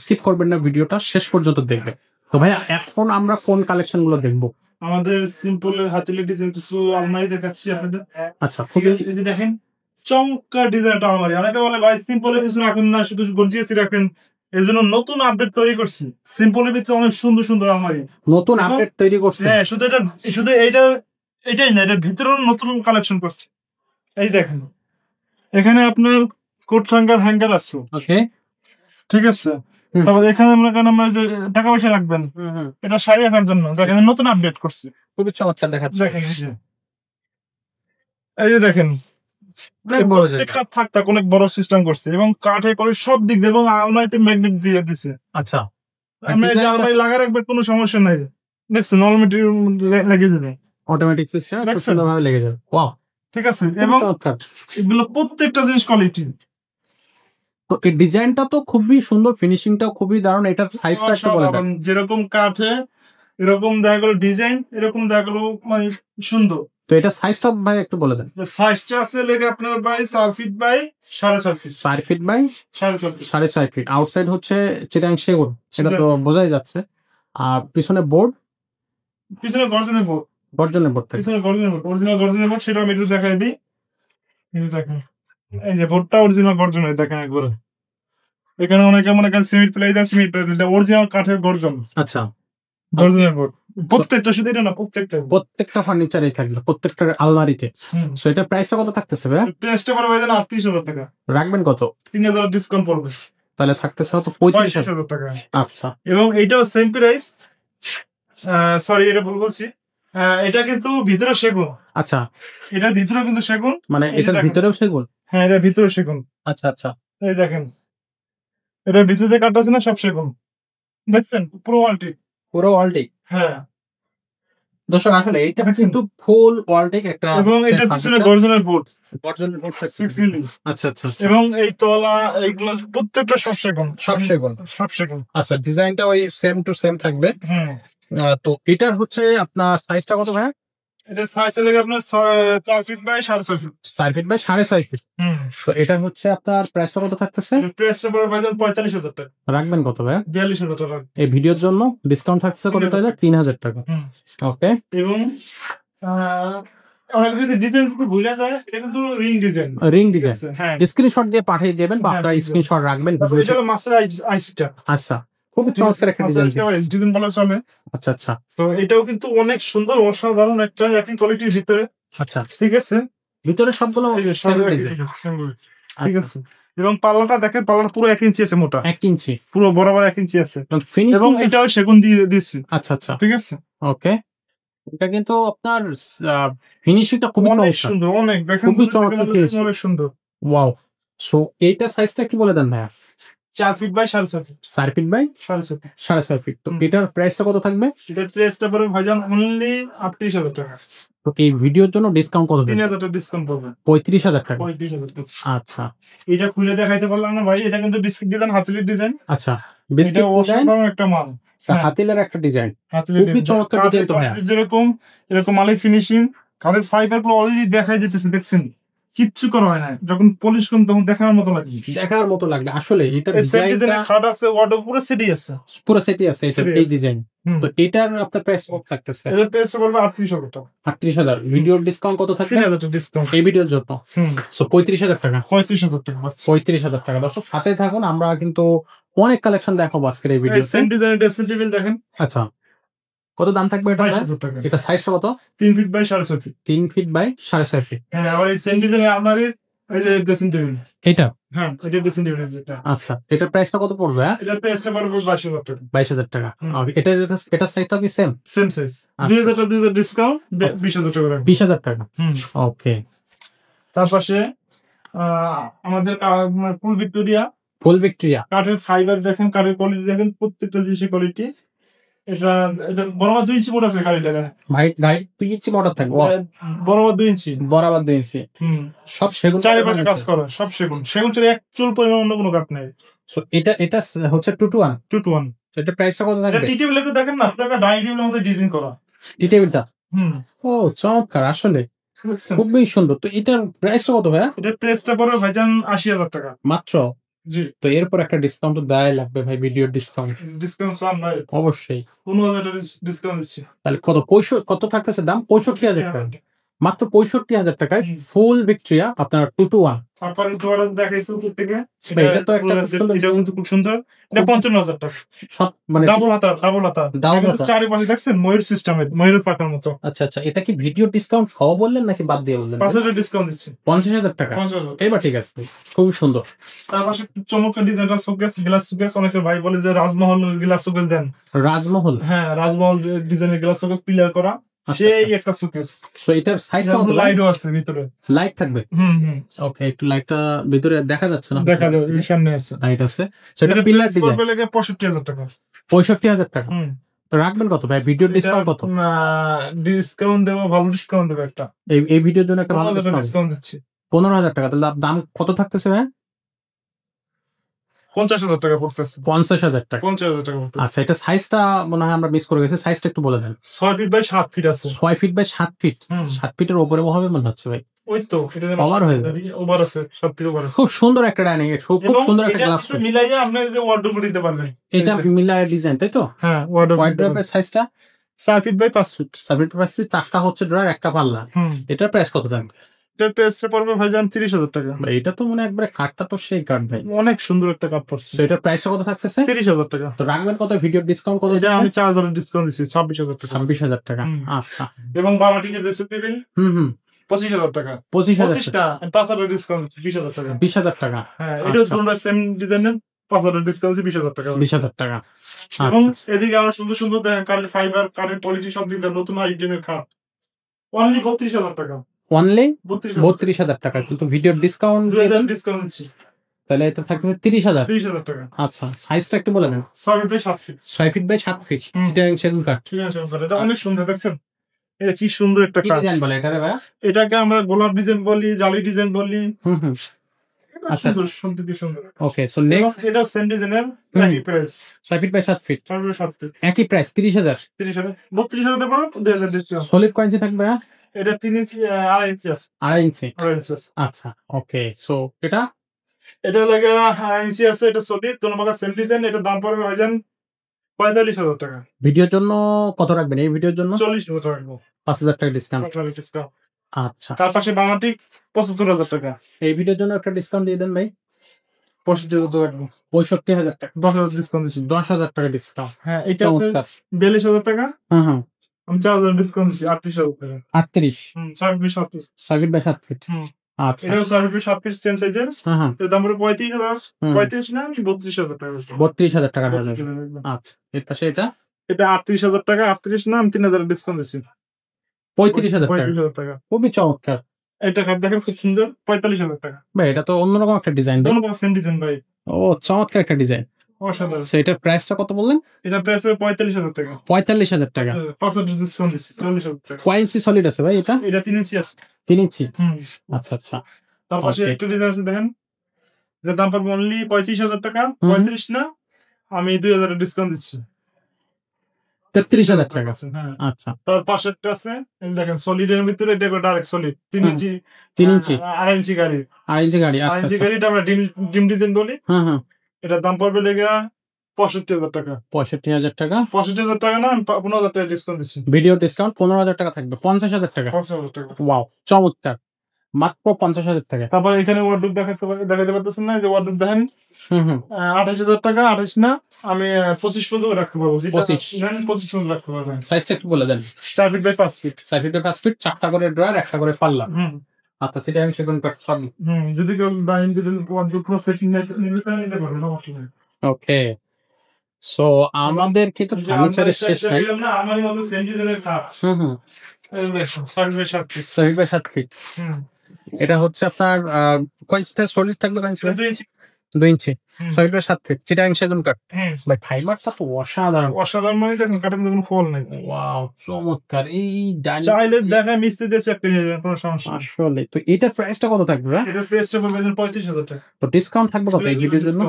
স্কিপ করবেন না, ভিডিওটা শেষ পর্যন্ত দেখবেন। তো ভাইয়া, এখন আমরা কোন কালেকশন গুলো দেখবো? আমাদের সিম্পলের হাতিলে ডিজাইন কিছু আলমারি দেখাচ্ছি আপনাদের। আচ্ছা, খুবই এই যে দেখেন চমৎকার ডিজাইনটা আলমারি। অনেকে বলে ভাই সিম্পলে কিছু রাখেন না, শুধু গর্জিয়াসই রাখেন। এই জন্য নতুন আপডেট তৈরি করছি, সিম্পলের ভিতরে অনেক সুন্দর সুন্দর আলমারি নতুন আপডেট তৈরি করছে। হ্যাঁ, শুধু এটাই না, এটার ভিতরেও নতুন কালেকশন করছি। এই দেখেন, এখানে আপনার কোট হ্যাঙ্গার আছে। ওকে, ঠিক আছে। তারপর এখানে আমরা যে টাকা পয়সা রাখবেন, এটা শাড়ি রাখার জন্য দেখেন নতুন আপডেট করছি, খুবই চমৎকার দেখাচ্ছে। দেখেন এই যে দেখেন প্রত্যেকটা থাক অনেক বড় সিস্টেম করছে এবং কাঠে করে সব দিক দিয়ে, এবং আলমারিতে ম্যাগনেট দিয়ে দিছে। আচ্ছা, আলমারি লাগা রাখবে, কোনো সমস্যা নাই। দেখছেন অলরেডি লেগে যাবে, অটোমেটিক সিস্টেম খুব সুন্দরভাবে লেগে যাবে। ওয়াও, ঠিক আছে। এবং এগুলো প্রত্যেকটা জিনিস কোয়ালিটি। তো এই ডিজাইনটা তো খুবই সুন্দর, ফিনিশিংটাও খুবই দারুণ। এটার সাইজটা একটু বলে দেন। যেরকম কাঠে এরকম দেখা গেল ডিজাইন, এরকম দেখা গেল মানে সুন্দর। তো এটা সাইজটা ভাই একটু বলে দেন। সাইজটা আছে লেগে আপনার by 4 feet by 4.5 feet. 4 feet by 4.5 feet. Outside হচ্ছে চিটাং সেগুন, সেটা তো বোঝাই যাচ্ছে। আর পিছনে বোর্ড, পিছনে গর্জনের বোর্ড, পিছনে গর্জনের বোর্ড, অরিজিনাল গর্জনের বোর্ড। সেটা আমি একটু দেখাই দিই। দেখেন এই যে বোর্ডটা অরিজিনাল গর্জনের, দেখেন একবার। এখানে অনেকে মনে করেন সিমেন্ট প্লাই দেয়, সিমেন্ট প্লাই, এটা অরিজিনাল কাঠের গর্জন। আচ্ছা, গর্জনের বোর্ড প্রত্যেকটা, শুধু এটা না, প্রত্যেকটা ফার্নিচারেই থাকবে, প্রত্যেকটা আলমারিতে। সো এটা প্রাইসটা কত থাকতেছে ভাই? প্রাইসটা পড়বে 38,000 টাকা। রাখবেন কত? 3,000 ডিসকাউন্ট পড়বে, তাহলে থাকতেছে হয়তো 35,000 টাকা। আচ্ছা, এবং এইটাও সেম প্রাইস। সরি, এটা ভুল বলছি, এটা কিন্তু ভিতরে সেগুন। আচ্ছা, এটা ভিতরে কিন্তু সেগুন, মানে এটার ভিতরেও সেগুন? হ্যাঁ, এটা ভিতরে সেগুন। আচ্ছা আচ্ছা, এই দেখেন এটার ভিতরে যে কাঠ আছে না, সব সেগুন। দেখছেন পুরো ওয়ালটি। হ্যাঁ দর্শক, আসলে এটা কিন্তু ফুল ওয়ালটেক একটা, এবং এটা পিছনে গর্জনের বোর্ড, 6 মিলি। আচ্ছা আচ্ছা, এবং এই তলা এইগুলো প্রত্যেকটা সব সেগুন। আচ্ছা, ডিজাইনটা ওই সেম টু সেম থাকবে। তো এটার হচ্ছে আপনার সাইজটা কত ভাই? এটা সাইজ লাগে আপনার 4 feet by 6.5 feet. 4 feet by 6.5 feet. তো এটা হচ্ছে আপনার প্রাইসটা কত থাকতেছে? প্রাইসটা পড়বে ভাইজান 45,000 টাকা। রাখবেন কত ভাই? 42,000 টাকা। এই ভিডিওর জন্য ডিসকাউন্ট থাকছে কত তাহলে? 3,000 টাকা। ওকে, এবং অনেক যদি ডিজাইন ভুলে যায়, এটা কিন্তু রিং ডিজাইন। স্ক্রিনশট দিয়ে পাঠিয়ে দেবেন বা আপনারা স্ক্রিনশট রাখবেন। এটা মাস্টার আইসটা। আচ্ছা, খুবই চমৎকার একটা ডিজাইন। ডিজাইন বলা চলে। আচ্ছা আচ্ছা তো এটাও কিন্তু অনেক সুন্দর অসাধারণ একটা একই কোয়ালিটির ভিতরে। আচ্ছা, ঠিক আছে, ভিতরে সবগুলো এই যে same সব একই design। same way, ঠিক আচ্ছা, আছে। এবং পাল্লাটা দেখেন, পাল্লাটা পুরো 1 ইঞ্চি আছে মোটা, 1 ইঞ্চি পুরো বরাবর 1 ইঞ্চি আছে। এবং ফিনিশিং। এটাও সেগুন দিয়ে দিচ্ছি। আচ্ছা আচ্ছা ঠিক আছে, ওকে। এটা কিন্তু আপনার ফিনিশিংটা খুবই অনেক চমৎকার, সুন্দর, অনেক দেখেন খুবই চমৎকার finishing। অনেক সুন্দর। ওয়াও। সো এইটা সাইজটা কি বলে দেন ভাইয়া? 4 feet by 4.5 feet. 4 feet by 4.5 6.5 feet. তো এটার প্রাইসটা কত থাকবে? এটার প্রাইসটা পড়বে ভাইজান অনলি 38,000 টাকা। তো এই ভিডিওর জন্য ডিসকাউন্ট কত দেবেন? 3,000 টাকা ডিসকাউন্ট পাবেন। 35,000 টাকা। 35,000 টাকা। আচ্ছা এটা খুলে দেখাইতে পারলাম না ভাই, এটা কিন্তু বিস্কিট ডিজাইন, হাতিলের ডিজাইন। আচ্ছা, এটা বিস্কিট ডিজাইন, অসাধারণ একটা মাল। হ্যাঁ, হাতিলের একটা ডিজাইন, হাতিলের খুবই চমৎকার ডিজাইন তো ভাইয়া। যেরকম এরকম মালের ফিনিশিং, কালের ফাইবার গুলো অলরেডি দেখাই যেতেছে, দেখছেন কিচ্ছু করা হয় না। যখন পলিশ করুন তখন দেখার মতো লাগে, দেখার মতো লাগবে আসলে। এটার এই সেট ডিজাইনটা ডিজাইনের খাট আছে, ওয়ার্ডরোব পুরো সেটই আছে, পুরো সেটই আছে এটার, সেটই এই আছে। ডিজাইন। তো এটার আপনার প্রাইস কত থাকতেছে? এটার প্রাইস পড়বে 38,000 টাকা। 38,000। ভিডিওর ডিসকাউন্ট কত থাকবে 3,000 টাকা ডিসকাউন্ট। এই ভিডিওর জন্য? সো 35,000 টাকা। 35,000 টাকা। 35,000 টাকা। দর্শক সাথে থাকুন, আমরা কিন্তু অনেক কালেকশন দেখাবো আজকের এই ভিডিওতে। সেম ডিজাইনের ড্রেসিং টেবিল দেখেন। আচ্ছা, কত দাম থাকবে এটা? 22,000 টাকা। এটা সাইজটা কত? 3 feet by 6.5 feet. 3 feet by 6.5 feet. হ্যাঁ, আবার এই সেম ডিজাইনের আপনার এই যে ড্রেসিং টেবিল। এটা হ্যাঁ, এটা ড্রেসিং টেবিল এটা। আচ্ছা, এটার প্রাইসটা কত পড়বে? এটার প্রাইসটা পড়বে 22,000 টাকা। 22,000 টাকা। ওকে, এটা সাইজটা কি সেম? Same size. 2,000 টাকা 2,000 ডিসকাউন্ট, 20,000 টাকা রাখবো। 20,000 টাকা। ওকে। তার পাশে আমাদের ফুল ভিক্টোরিয়া ফুল ভিক্টোরিয়া কাঠের ফাইবার দেখেন, কাঠের কোয়ালিটি দেখেন, প্রত্যেকটা জিনিসের কোয়ালিটি। এটা এটা বরাবর 2 ইঞ্চি মোটা আছে গাড়িটা দেখেন ভাই, গাড়ি 2 ইঞ্চি মোটর থাকবে, বরাবর 2 ইঞ্চি, বরাবর 2 ইঞ্চি। সব সেগুন, চারিপাশে কাজ করা, সব সেগুন। সেগুন ছাড়া এক চুল পরিমাণ অন্য কোনো কাঠ নেই। সো এটা হচ্ছে 2 to 1। 2 to 1। এটা প্রাইসটা কত এটা থাকবে? টি টেবিল একটু দেখেন না, আপনারা ডাইনিং টেবিলের মধ্যে ডিজাইন করা। টি টেবিলটা হুম, ও চমৎকার আসলে, দেখছেন? খুবই সুন্দর। তো এটার প্রাইসটা কত ভাইয়া? এটার প্রাইসটা পড়বে ভাইজান 80,000 টাকা মাত্র। জি। তো এরপর একটা ডিসকাউন্ট তো দেয়াই লাগবে ভাই, ভিডিওর ডিসকাউন্ট ডিসকাউন্ট চান ভাই? অবশ্যই। 15,000 টাকা ডিসকাউন্ট দিচ্ছি। তাহলে কত থাকতেছে দাম? 65,000 টাকা। মাত্র 65,000 টাকায় ফুল ভিক্টোরিয়া আপনার 2 to 1। তারপরে একটু অর্ডার দেখাইছি উপর থেকে। এটা তো একটা সুন্দর, এটা কিন্তু খুব সুন্দর। এটা 55,000 টাকা। সব মানে ডাবল হাতা। ডাবল কিন্তু হাতা। চারিপাশে দেখছেন ময়ূর সিস্টেমের, ময়ূরের পাখার মতো। আচ্ছা আচ্ছা, এটা কি ভিডিও ডিসকাউন্ট সহ বললেন নাকি বাদ দিয়ে বললেন? 5,000 ডিসকাউন্ট দিচ্ছি। 50,000 টাকা। 50,000। এবার ঠিক আছে, খুবই সুন্দর। তার পাশে চমৎকার ডিজাইনটা শোকেস, গ্লাস শোকেস। অনেকে ভাই বলে যে রাজমহল গ্লাস শোকেস দেন। রাজমহল, হ্যাঁ, রাজমহল ডিজাইনের গ্লাস শোকেস পিলার করা, সেই একটা শোকেস। তো এটার সাইজটা কত? লাইটও আছে ভিতরে, লাইট থাকবে। ওকে, একটু লাইটটা ভিতরে দেখা যাচ্ছে না, দেখা যায় সামনে আছে, লাইট আছে। সো এটা পিলার ডিজাইন। 65,000 টাকা। 65,000 টাকা। তো রাখবেন কত ভাই? ভিডিও ডিসকাউন্ট কত? ডিসকাউন্ট দেবো, ভালো ডিসকাউন্ট দেবো একটা। এই ভিডিওর জন্য একটা ভালো ডিসকাউন্ট ডিসকাউন্ট দিচ্ছি। 15,000 টাকা। তাহলে দাম কত থাকতেছে ভাই? 50,000 টাকা পড়তেছে। 50,000 টাকা। 50,000 টাকা পড়তেছে। আচ্ছা, এটা সাইজটা মনে হয় আমরা মিস করে গেছি, সাইজটা একটু বলে দেন। 6 ফিট বাই 7 ফিট আছে। 6 ফিট বাই 7 ফিট। 7 ফিটের উপরে হবে মনে হচ্ছে ভাই। ওই তো এটা ওভার হয়ে যাবে। ওভার আছে, 7 ফিট ওভার আছে। খুব সুন্দর একটা ডাইনিং, খুব সুন্দর একটা গ্লাস। এটা মিলাইয়া আপনি যে ওয়ার্ডরোব দিতে পারবেন। এটা মিলায় ডিজাইন, তাই তো? হ্যাঁ, ওয়ার্ডরোবের সাইজটা 4 feet by 5 feet. 7 feet by 5 feet, 4টা হচ্ছে ড্রয়ার, একটা পাল্লা। এটার প্রাইস কত থাকবে? এটার প্রাইসটা পড়বে ভাইজান 30,000 টাকা। ভাই এটা তো মনে একবারে কাঠটা তো সেই কাঠ ভাই, অনেক সুন্দর একটা কাপ পড়ছে। তো এটার প্রাইসটা কত থাকতেছে? 30,000 টাকা। তো রাখবেন কত? ভিডিও ডিসকাউন্ট কত? এটা আমি 4,000 ডিসকাউন্ট দিচ্ছি, 26,000 টাকা। 26,000 টাকা। আচ্ছা, এবং বাবাটিকে রেসিপি দিবেন হুম 25,000 টাকা। 25,000 টাকা। 5,000 ডিসকাউন্ট 20,000 টাকা। 20,000 টাকা। হ্যাঁ, এটা দুটো সেম ডিজাইনের, 5,000 ডিসকাউন্ট 20,000 টাকা। 20,000 টাকা। এবং এদিকে আমরা সুন্দর সুন্দর দেখেন কাঠের ফাইবার, কাঠের কোয়ালিটি সব দিক দিয়ে নতুন আইটেমের খাট। অনলি 32,000 টাকা। অনলি 32,000 32,000 টাকা। কিন্তু ভিডিওর ডিসকাউন্ট 2,000 ডিসকাউন্ট দিচ্ছি। তাহলে এটা থাকবে 30,000। 30,000 টাকা। আচ্ছা, সাইজটা একটু বলে দেন। 6 feet by 7 feet. 6 feet by 7 feet. এটা সেগুন কাঠ। ঠিক আছে, এটা অনেক সুন্দর দেখছেন। এটা কি সুন্দর একটা কি কাঠ। ডিজাইন বলে এটা রে ভাই? এটাকে আমরা গোলাপ ডিজাইন বলি, জালি ডিজাইন বলি। আচ্ছা, সুন্দর, সুন্দর কি সুন্দর। ওকে, সো নেক্সট এটা সেম ডিজাইনের, একই price. 6 feet by 7 feet, 6 feet 7 feet. একই প্রাইস 30,000। 30,000 32,000 টাকা, 2,000 ডিসকাউন্ট। সলিড কয় ইঞ্চি থাকবে? এটা 3 ইঞ্চি, 2.5 ইঞ্চি আছে। 2.5 ইঞ্চি। 2.5 ইঞ্চি আছে। আচ্ছা, ওকে, সো এটা লাগে 2.5 ইঞ্চি আছে। এটা সলিড, দোনো পাকা সেম ডিজাইন। এটার দাম পড়বে ভাইজান 45,000 টাকা। ভিডিওর জন্য কত রাখবেন? এই ভিডিওর জন্য 40,000 টাকা রাখবো। 5,000 টাকা ডিসকাউন্ট। 45 ডিসকাউন্ট। আচ্ছা, তার পাশে বামাটিক 75,000 টাকা। এই ভিডিওর জন্য একটা ডিসকাউন্ট দিয়ে দেন ভাই। 65,000 রাখবো। 65,000 টাকা, 10,000 ডিসকাউন্ট দিচ্ছি। 10,000 টাকা ডিসকাউন্ট। হ্যাঁ, এটা চমৎকার। 42,000 টাকা। হ্যাঁ হ্যাঁ, আমি 4,000 ডিসকাউন্ট দিচ্ছি, 38,000 টাকা। 38, 6 feet 7 feet. 6 feet by 7 feet. আচ্ছা, এটা 6 ফিট 7 ফিট সেম সাইজের। হ্যাঁ হ্যাঁ, এর দাম পড়ে 35,000। হুম। 35 না, 32,000 টাকা। 32,000 টাকা হয়ে যাবে। আচ্ছা, এর পাশে এটা এটা 38,000 টাকা। 38 না, আমি 3,000 ডিসকাউন্ট দিচ্ছি। 35,000 টাকা, 35,000 টাকা। খুবই চমৎকার এটা খাট দেখেন খুব সুন্দর, 45,000 টাকা। ভাই। এটা তো অন্যরকম একটা ডিজাইন ভাই। কোনো সেম ডিজাইন ভাই, ও চমৎকার একটা ডিজাইন। অসাধারণ। সো এটার প্রাইসটা কত বললেন? এটা প্রাইস হবে 45,000 টাকা। 45,000 টাকা। 5,000 ডিসকাউন্ট দিচ্ছি, 40,000 টাকা। কয় ইঞ্চি সলিড আছে ভাই এটা? এটা 3 ইঞ্চি আছে। 3 ইঞ্চি। হুম। আচ্ছা আচ্ছা, তার পাশে Okay. একটা ডিজাইন আছে দেখেন, এটার দাম পড়বে অনলি 35,000 টাকা। হুম। 35 না, আমি 2,000 ডিসকাউন্ট দিচ্ছি। 33,000 টাকা। হ্যাঁ। আচ্ছা, তার পাশে একটা আছে, এই দেখেন সলিডের ভিতরে, এটা ডাইরেক্ট সলিড 3 হুম। ইঞ্চি। 3 ইঞ্চি, 2.5 ইঞ্চি গাড়ি। 2.5 ইঞ্চি গাড়ি। 2.5 আচ্ছা ইঞ্চি আচ্ছা, গাড়ি, এটা আমরা ডিম ডিজাইন বলি। হ্যাঁ হ্যাঁ, এটার দাম পড়বে লেগে 65,000 টাকা। 65,000 টাকা। 65,000 টাকা না, আমি 15,000 টাকা ডিসকাউন্ট দিচ্ছি। ভিডিও ডিসকাউন্ট 15,000 টাকা থাকবে, 50,000 টাকা। 50,000 টাকা। ওয়াও, চমৎকার, মাত্র 50,000 টাকা। তারপর এখানে ওয়ার্ডরোব দেখাতে পারতেছেন না, যে ওয়ার্ডরোব দেখেন, হুম হুম, 28,000 টাকা। 28 না, আমি 25 পর্যন্ত রাখতে পারবো। 25 25 পর্যন্ত রাখতে পারবেন। সাইজটা একটু বলে দেন। 4 feet by 5 feet. 4 feet by 5 feet, 4টা করে ড্রয়ার, 1টা করে পাল্লা। হুম আচ্ছা, সেটা আমি সেগুন কাট সবই। যদি কেউ ডাইনিং টেবিল ওয়ার্ডরোব পুরো সেটিং নিতে পারবেন, অবশ্যই। ওকে, সো আমাদের কিন্তু ফার্নিচারের শেষ নাই। আমার মতো সেন্টিমেন্টের কাপ। হুম হুম, 6 by 7 feet. 6 feet by 7 feet. হুম। এটা হচ্ছে আপনার কয় ইঞ্চি সলিড থাকবে? কয় inch? 2 inch. 2 inch, 6 feet by 7 feet, Chittagong সেগুন কাঠ। হুম। ভাই ফাইবারটা তো অসাধারণ। অসাধারণ, মানে দেখেন কাঠের মধ্যে কোনো ফল নেই। ওয়াও, চমৎকার। এই ডাইনিং চাইলে দেখা মিস্ত্রি দিয়ে চেক করে নেবেন, কোনো সমস্যা নেই। আসলে তো এটার প্রাইসটা কত থাকবে ভাই? এটা প্রাইসটা পড়বে 35,000 টাকা। তো ডিসকাউন্ট থাকবে কত এই ভিডিওর জন্য?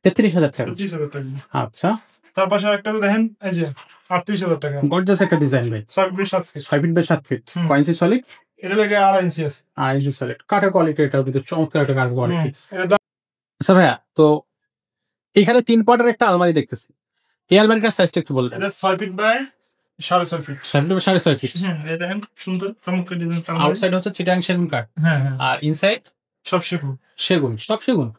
33,000 টাকা। 35,000 টাকা। আচ্ছা, তার পাশে একটা দেখেন, এই যে 38,000 টাকা। গর্জাস একটা ডিজাইন ভাই। 6 feet 7 feet. 6 feet by 7 feet, হুম। কয় ইঞ্চি সলিড? এটা লেগে 2.5 ইঞ্চি আছে। 2.5 ইঞ্চি সলিড। কাঠের কোয়ালিটি এটাও কিন্তু চমৎকার একটা কাঠের কোয়ালিটি। এটা দাম আচ্ছা ভাইয়া, তো এখানে 3 পার্টের একটা আলমারি দেখতেছি। এই আলমারিটার সাইজটা একটু বলবেন। এটা 6 feet by 6.5 feet. 7 feet by 6.5 feet. এই দেখেন সুন্দর চমৎকার ডিজাইন। আউটসাইড হচ্ছে চিটাগাং সেগুন কাঠ, হ্যাঁ হ্যাঁ, আর ইনসাইড সব সেগুন। সেগুন, সব সেগুন।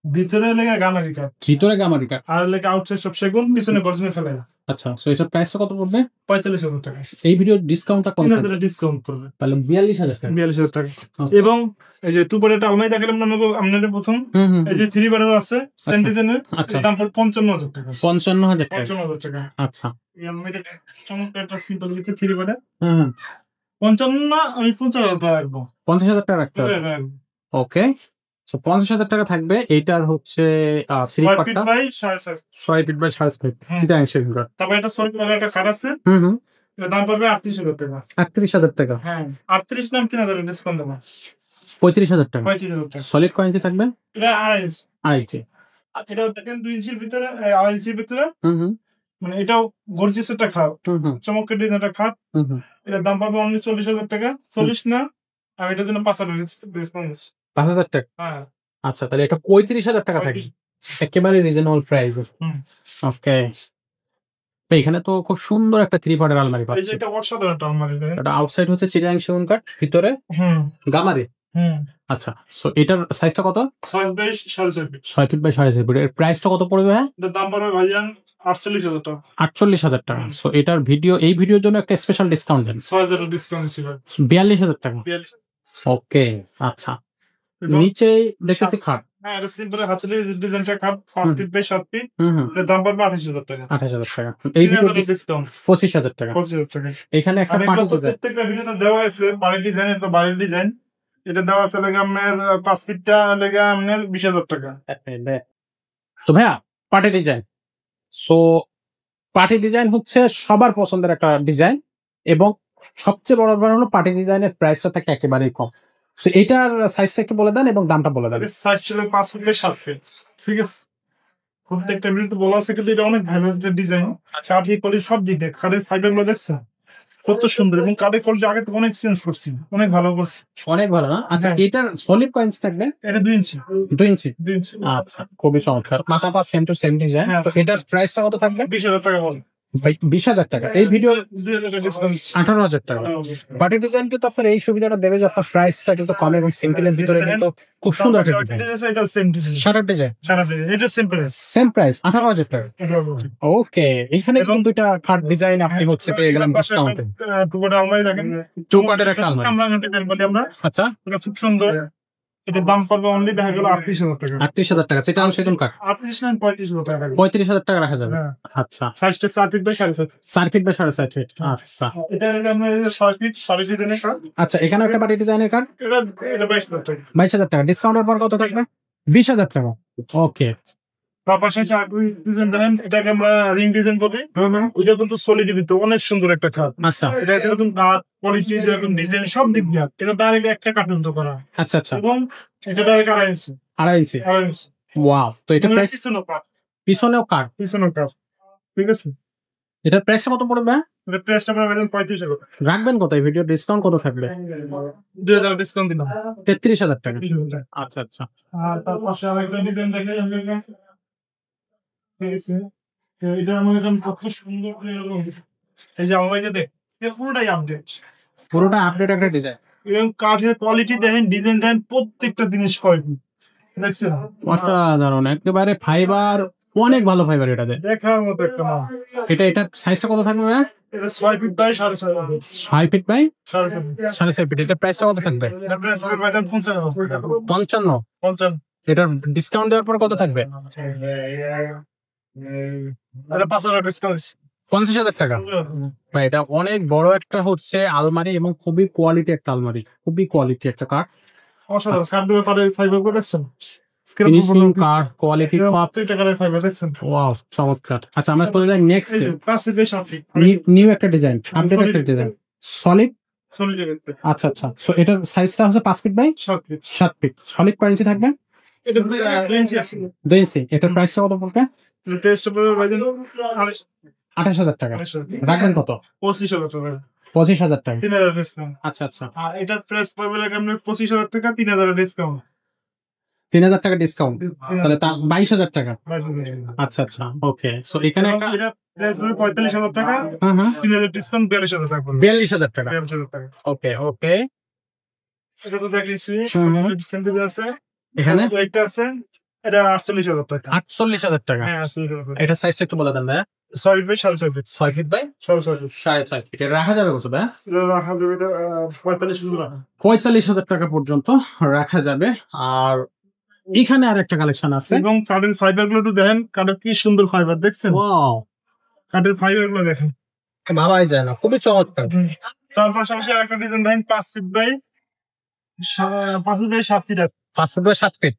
ভিতরে লেগে গামারি কাঠ, ভিতরে গামারি কাঠ। আর লেগে আউটসাইড সব সেগুন, পিছনে গর্জনে ফেলে। আচ্ছা, সো এটার প্রাইসটা কত পড়বে? 45,000 টাকা। এই ভিডিওর ডিসকাউন্টটা কত? 3,000 ডিসকাউন্ট করবে, তাহলে 42,000 টাকা। 42,000 টাকা। Okay. এবং এই যে 2 পার্টের আলমারি দেখালাম না আপনাদের প্রথম, হুম হুম, এই যে 3 পার্টের আছে সেম ডিজাইনের, আচ্ছা। এর দাম পড়বে 55,000 টাকা। 55,000 টাকা। 55,000 টাকা। আচ্ছা, এই আলমারিটা চমৎকার একটা সিম্পল ভিতরে 3 পার্টের। হুম হুম, 55 না, আমি 50,000 টাকা রাখবো। 50,000 টাকা রাখতে হবে। ওকে, সো 50,000 টাকা থাকবে। এইটার হচ্ছে 3 6 ফিট পার্টটা, বাই 7.5। 6 ফিট বাই 6.5 ফিট, হুম। চিটাগাং সেগুন কাঠ। তারপর এটা সলিড একটা খাট আছে, হুম হুম, এর দাম পড়বে 38,000 টাকা। 38,000 টাকা। হ্যাঁ, 38 না, 3,000 ডিসকাউন্ট দেবো। 35,000 টাকা। 35,000 টাকা। সলিড কয় ইঞ্চি থাকবে? এটা 2.5 ইঞ্চি। 2.5 ইঞ্চি। এটা দেখেন 2 ইঞ্চির ভিতরে, 2.5 ইঞ্চির ভিতরে, হুম হুম, মানে এটাও গর্জিয়াস একটা খাট, হুম হুম, চমৎকার ডিজাইন একটা খাট। হুম হুম। এটার দাম পাবো অনলি 40,000 টাকা। 40 না, আমি এটার জন্য 5,000 ডিসকাউন্ট দিচ্ছি। 5,000 টাকা। হ্যাঁ, আচ্ছা, তাহলে এটা 35,000 টাকা থাকবে, একেবারে রিজনেবল প্রাইস। হুম। ওকে, এখানে তো খুব সুন্দর একটা 3 পার্টের আলমারি এই যে পাচ্ছি। এটা অসাধারণ একটা আলমারি দেখেন। এটা আউটসাইড হচ্ছে চিটাগাং সেগুন কাঠ, ভিতরে হুম গামারি। হুম। আচ্ছা, সো এটার সাইজটা কত? 6 by 6.5 feet. 6 feet by 6.5 feet. এর প্রাইসটা কত পড়বে হ্যাঁ? এটার দাম পড়বে ভাইজান 48,000 টাকা। 48,000 টাকা। সো এটার এই ভিডিওর জন্য একটা স্পেশাল ডিসকাউন্ট দেন, 6,000 ডিসকাউন্ট দিচ্ছি ভাই। 42,000 টাকা। 42। ওকে, আচ্ছা। এবং নিচে দেখতেছি খাট। হ্যাঁ, এটা সিম্পল হাতের ডিজাইনটা খাট, 5 ফিট বাই 7 ফিট। হুম হুম, এটার দাম পড়বে 28,000 টাকা। 28,000 টাকা। এই ভিডিও 3,000 ডিসকাউন্ট, 25,000 টাকা। 25,000 টাকা। এখানে একটা আর পার্টি এগুলো তো প্রত্যেকটা ভিডিওতে দেওয়া আছে বাড়ির ডিজাইন, তো বাড়ির ডিজাইন এটা দেওয়া আছে লেগে আপনার 5 ফিটটা লেগে আপনার 20,000 টাকা। তো ভাইয়া, party design. So party design হচ্ছে সবার পছন্দের একটা ডিজাইন, এবং সবচেয়ে বড় ব্যাপার হলো পার্টি ডিজাইনের প্রাইসটা থাকে একেবারেই কম। সো এটার সাইজটা একটু বলে দেন এবং দামটা বলে দেন। এর সাইজ ছিল 5 ফিট বাই 7 ফিট। ঠিক আছে, প্রত্যেকটা ভিডিওতে বলা আছে, কিন্তু এটা অনেক ভালো একটা ডিজাইন। আচ্ছা, আর এই কোয়ালিটি সব দিক দেখ, কাঠের ফাইবার গুলো দেখছেন কত সুন্দর, এবং কাঠের কোয়ালিটি আগে থেকে অনেক চেঞ্জ করছি, অনেক ভালো করছি। অনেক ভালো না? আচ্ছা, হ্যাঁ। এটার সলিড কয় ইঞ্চি থাকবে? এটা 2 ইঞ্চি। 2 ইঞ্চি। 2 ইঞ্চি। আচ্ছা, খুবই চমৎকার। মাথা পা সেম টু সেম ডিজাইন। হ্যাঁ। তো এটার প্রাইসটা কত থাকবে? 20,000 টাকা বল। 20,000 টাকা। এই ভিডিও 2,000 টাকা ডিসকাউন্ট। 18,000 টাকা। বাটি ডিজাইন কিন্তু আপনার এই সুবিধাটা দেবে যে আপনার প্রাইসটা কিন্তু কম এবং সিম্পলের ভিতরে কিন্তু খুব সুন্দর একটা ডিজাইন। এটা সেম ডিজাইন। শাটার ডিজাইন এটা সিম্পল। সেম প্রাইস 18,000 টাকা। ওকে, এখানে কিন্তু দুইটা খাট ডিজাইন আপনি হচ্ছে পেয়ে গেলেন ডিসকাউন্টে। টুকরা আলমারি দেখেন, টু পার্টের একটা আলমারি। আমরা ডিজাইন বলি আমরা। আচ্ছা, এটা খুব সুন্দর। এটা দাম পড়বে অনলি দেখা গেল 38,000 টাকা। 38,000 টাকা। সেটা সেগুন কাঠ 38 না 35,000 টাকা। 35,000 টাকা রাখা যাবে। আচ্ছা, সাইজটা 4 feet by 4.5 4 feet by 4.5 feet. আচ্ছা এটা আমরা 6 ফিট 6.5 ডিজাইনের কাঠ। আচ্ছা, এখানে একটা বাটি ডিজাইনের কাঠ এটা 22,000 টাকা। 22,000 টাকা। ডিসকাউন্টের পর কত থাকবে? 20,000 টাকা। ওকে, তারপর সেই ডিজাইন দেখেন, এটাকে আমরা রিং ডিজাইন বলি। ওইটা কিন্তু সলিড ভিতর অনেক সুন্দর একটা খাট। আচ্ছা এটা এরকম কাঠ কোয়ালিটি যেরকম ডিজাইন সব দিক দিয়ে এটা ডাইরেক্ট একটা কার্টুন তো করা। আচ্ছা আচ্ছা, এবং এটা ডাইরেক্ট 2.5 ইঞ্চি। 2.5 ইঞ্চি। 2.5 ইঞ্চি। ওয়াও, তো এটা প্রাইস পিছনেও কাঠ। পিছনেও কাঠ। পিছনেও কাঠ। ঠিক আছে, এটার প্রাইস কত পড়বে? এটা প্রাইসটা আমরা বলেন 35,000 টাকা। রাখবেন কত? এই ভিডিও ডিসকাউন্ট কত থাকবে? 2,000 ডিসকাউন্ট দিলাম। 33,000 টাকা। আচ্ছা আচ্ছা, আর তার পাশে আরেকটা ডিজাইন দেখেন আমরা। ঠিক আছে, এটা আমাদের কত সুন্দর করে এরকম। এই যে আমার যে দেখ, এটা পুরোটাই আপডেট। পুরোটা আপডেট একটা ডিজাইন। এবং কাঠের কোয়ালিটি দেখেন, ডিজাইন দেখেন, প্রত্যেকটা জিনিস কোয়ালিটি দেখছেন। অসাধারণ, একেবারে ফাইবার, অনেক ভালো ফাইবার এটাতে। দেখার মতো একটা মাল। এটা সাইজটা কত থাকবে? এটা 6 feet by 6.5 6 feet by 6.5 6.5 feet. এটা প্রাইসটা কত থাকবে? এটা প্রাইস হবে 55। 55। এটার ডিসকাউন্ট দেওয়ার পর কত থাকবে? এটা 5,000 ডিসকাউন্ট। 50,000 টাকা। ভাই, এটা অনেক বড় একটা হচ্ছে আলমারি এবং খুবই কোয়ালিটি একটা আলমারি, খুবই কোয়ালিটি একটা কাঠ। অসাধারণ কাঠ দিয়ে পারে ফাইবার করেছেন। ফিনিশিং কাঠ কোয়ালিটি টপ। প্রত্যেকটা কাঠের ফাইবার দেখছেন। ওয়াও, চমৎকার। আচ্ছা, আমরা চলে যাই next. 5 feet by 7 feet. New একটা ডিজাইন, আপডেট একটা ডিজাইন, সলিড। আচ্ছা আচ্ছা, সো এটার সাইজটা হচ্ছে 5 ফিট বাই 7 ফিট। সলিড কয় ইঞ্চি থাকবে? এটা 2 ইঞ্চি আছে। 2 ইঞ্চি। এটার প্রাইসটা কত পড়বে? টেস্ট পড়বে ভাই 28,000 টাকা। রাখবেন কত? 25,000 টাকা। 25,000 টাকা। 3,000 ডিসকাউন্ট। আচ্ছা আচ্ছা, আর এটার প্রাইস পড়বে লাগে আমরা 25,000 টাকা, 3,000 ডিসকাউন্ট। 3,000 টাকা ডিসকাউন্ট, তাহলে তা 22,000 টাকা। আচ্ছা আচ্ছা, ওকে। সো এখানে একটা এটা প্রাইস পড়বে 45,000 টাকা, হ্যাঁ 3,000 ডিসকাউন্ট 42,000 টাকা পড়বে। 42,000 টাকা। 42,000 টাকা। ওকে ওকে, এটা তো দেখিয়েছি। ডিসকাউন্ট আছে। এখানে একটা আছে, এটা 48,000 টাকা। 48,000 টাকা। হ্যাঁ 48,000 টাকা। এটা সাইজটা একটু বলে দেন ভাই। 6 feet by 6.5 feet. 6 feet by 6.5 feet. 6.5 feet. এটা রাখা যাবে কত ভাই? এটা রাখা যাবে, এটা 45,000 টাকা। 45,000 টাকা পর্যন্ত রাখা যাবে। আর এখানে আর একটা কালেকশন আছে। এবং কাঠের ফাইবার গুলো একটু দেখেন, কাঠের কি সুন্দর ফাইবার দেখছেন। ওয়াও, কাঠের ফাইবার গুলো দেখেন, ভাবাই যায় না, খুবই চমৎকার। তার পাশাপাশি আরেকটা ডিজাইন দেখেন 5 ফিট বাই 7 ফিট আছে। 5 ফিট বাই 7 ফিট।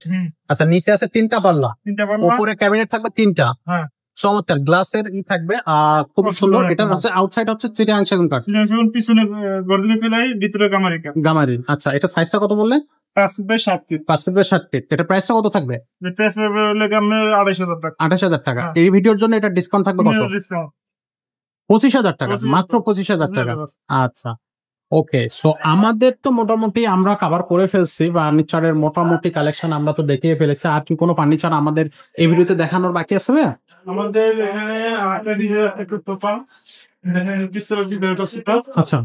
আচ্ছা, নিচে আছে 3টা পাল্লা, 3টা পাল্লা। উপরে ক্যাবিনেট থাকবে 3টা। হ্যাঁ, চমৎকার গ্লাসের ই থাকবে। আর খুব সুন্দর। এটা হচ্ছে আউটসাইড হচ্ছে চিটাগাং সেগুন কাঠ, পিছনে গর্দনে ফেলাই, ভিতরে কামারি কাঠ। গামারিন। আচ্ছা, এটা সাইজটা কত বললেন? 5 feet by 7 feet. 5 feet by 7 feet. এটা প্রাইসটা কত থাকবে? প্রাইস পড়বে লাগে আমরা 28,000 টাকা। 28,000 টাকা। হ্যাঁ। এই ভিডিওর জন্য এটা ডিসকাউন্ট থাকবে কত? ডিসকাউন্ট 25,000 টাকা, 25,000 মাত্র 25,000 টাকা। আচ্ছা, ওকে। সো আমাদের তো মোটামুটি আমরা কভার করে ফেলছি, ফার্নিচারের মোটামুটি কালেকশন আমরা তো দেখিয়ে ফেলেছি। আর কি কোনো ফার্নিচার আমাদের এই ভিডিওতে দেখানোর বাকি আছে ভাইয়া? আমাদের এখানে আরেকটা ডিজাইন একটু তোফা, দেখেন পিস্তলের ভিতরে একটা সোফা। আচ্ছা,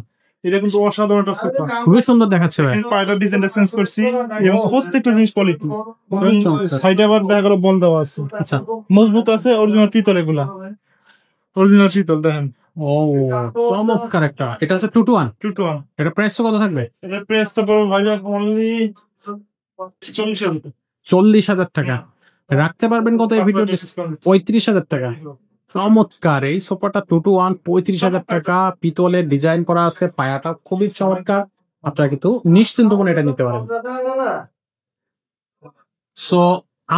এটা কিন্তু অসাধারণ একটা সোফা। খুবই সুন্দর দেখাচ্ছে ভাই। পায়টার ডিজাইনটা চেঞ্জ করছি এবং প্রত্যেকটা জিনিস কোয়ালিটি। চমৎকার। সাইডে আবার দেখা গেল বল দেওয়া আছে, আচ্ছা, মজবুত আছে, অরিজিনাল পিতল এগুলা, অরিজিনাল পিতল দেখেন। ও চমৎকার একটা। এটা হচ্ছে 2 to 1। 2 to 1। এটা প্রাইস কত থাকবে? এটা প্রাইসটা পড়বে ভাই অনলি 40,000 টাকা। 40,000 টাকা। রাখতে পারবেন কত এই ভিডিও? 35,000 টাকা। চমৎকার এই সোফাটা 2 to 1, 35,000 টাকা। পিতলের ডিজাইন করা আছে, পায়াটা খুবই চমৎকার। আপনারা কিন্তু নিশ্চিন্ত মনে এটা নিতে পারেন। সো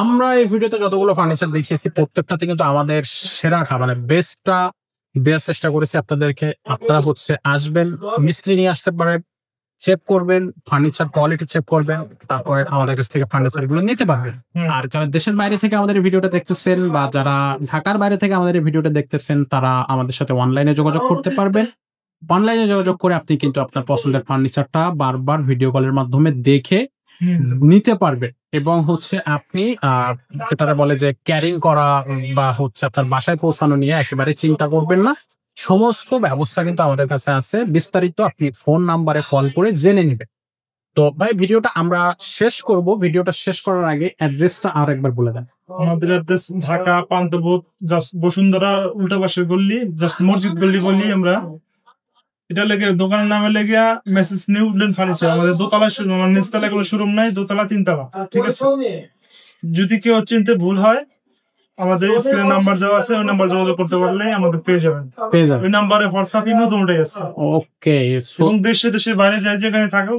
আমরা এই ভিডিওতে যতগুলো ফার্নিচার দেখিয়েছি প্রত্যেকটাতে কিন্তু আমাদের সেরাটা মানে বেস্টটা দেওয়ার চেষ্টা করেছি আপনাদেরকে। আপনারা হচ্ছে আসবেন, মিস্ত্রি নিয়ে আসতে পারেন, চেক করবেন, ফার্নিচার কোয়ালিটি চেক করবেন, তারপরে আমাদের কাছ থেকে ফার্নিচার গুলো নিতে পারবেন। আর যারা দেশের বাইরে থেকে আমাদের এই ভিডিওটা দেখতেছেন বা যারা ঢাকার বাইরে থেকে আমাদের এই ভিডিওটা দেখতেছেন, তারা আমাদের সাথে অনলাইনে যোগাযোগ করতে পারবেন। অনলাইনে যোগাযোগ করে আপনি কিন্তু আপনার পছন্দের ফার্নিচারটা বারবার ভিডিও কলের মাধ্যমে দেখে নিতে পারবেন এবং হচ্ছে আপনি যেটা বলে যে ক্যারিং করা বা হচ্ছে আপনার বাসায় পৌঁছানো নিয়ে একেবারে চিন্তা করবেন না। সমস্ত ব্যবস্থা কিন্তু আমাদের কাছে আছে। বিস্তারিত আপনি ফোন নাম্বারে কল করে জেনে নিবেন। তো ভাই ভিডিওটা আমরা শেষ করব। ভিডিওটা শেষ করার আগে অ্যাড্রেসটা আরেকবার বলে দেন। আমাদের অ্যাড্রেস ঢাকা পান্থপথ, জাস্ট বসুন্ধরা উল্টা পাশের গল্লি, জাস্ট মসজিদ গল্লি বলি আমরা। এটা লেগে দোকানের নামে লেগে মেসেজ নিউ উডল্যান্ড ফার্নিচার। আমাদের দোতলা আমার নিচতলায় কোনো শোরুম নাই, দোতলা 3 তলা, ঠিক আছে? যদি কেউ চিনতে ভুল হয়, আমাদের স্ক্রিনে নাম্বার দেওয়া আছে, ওই নাম্বার যোগাযোগ করতে পারলে আমাদের পেয়ে যাবেন। ওই নাম্বারে হোয়াটসঅ্যাপ ইমো দুটোই আছে। ওকে। এবং দেশের বাইরে যাই যেখানে থাকো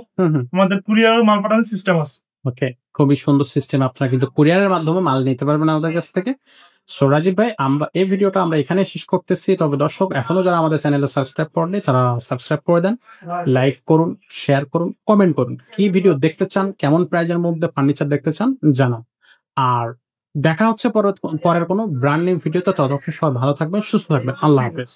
আমাদের কুরিয়ার মাল পাঠানোর সিস্টেম আছে। ওকে, খুবই সুন্দর সিস্টেম। আপনারা কিন্তু কুরিয়ারের মাধ্যমে মাল নিতে পারবেন আমাদের কাছ থেকে। সো রাজীব ভাই, আমরা এই ভিডিওটা আমরা এখানে শেষ করতেছি। তবে দর্শক এখনো যারা আমাদের চ্যানেলে সাবস্ক্রাইব করেনি তারা সাবস্ক্রাইব করে দেন, লাইক করুন, শেয়ার করুন, কমেন্ট করুন। কি ভিডিও দেখতে চান, কেমন প্রাইজের মধ্যে ফার্নিচার দেখতে চান জানান। আর দেখা হচ্ছে পরের কোনো ব্র্যান্ড নিউ ভিডিওতে। ততক্ষণ সবাই ভালো থাকবেন, সুস্থ থাকবেন। আল্লাহ হাফেজ।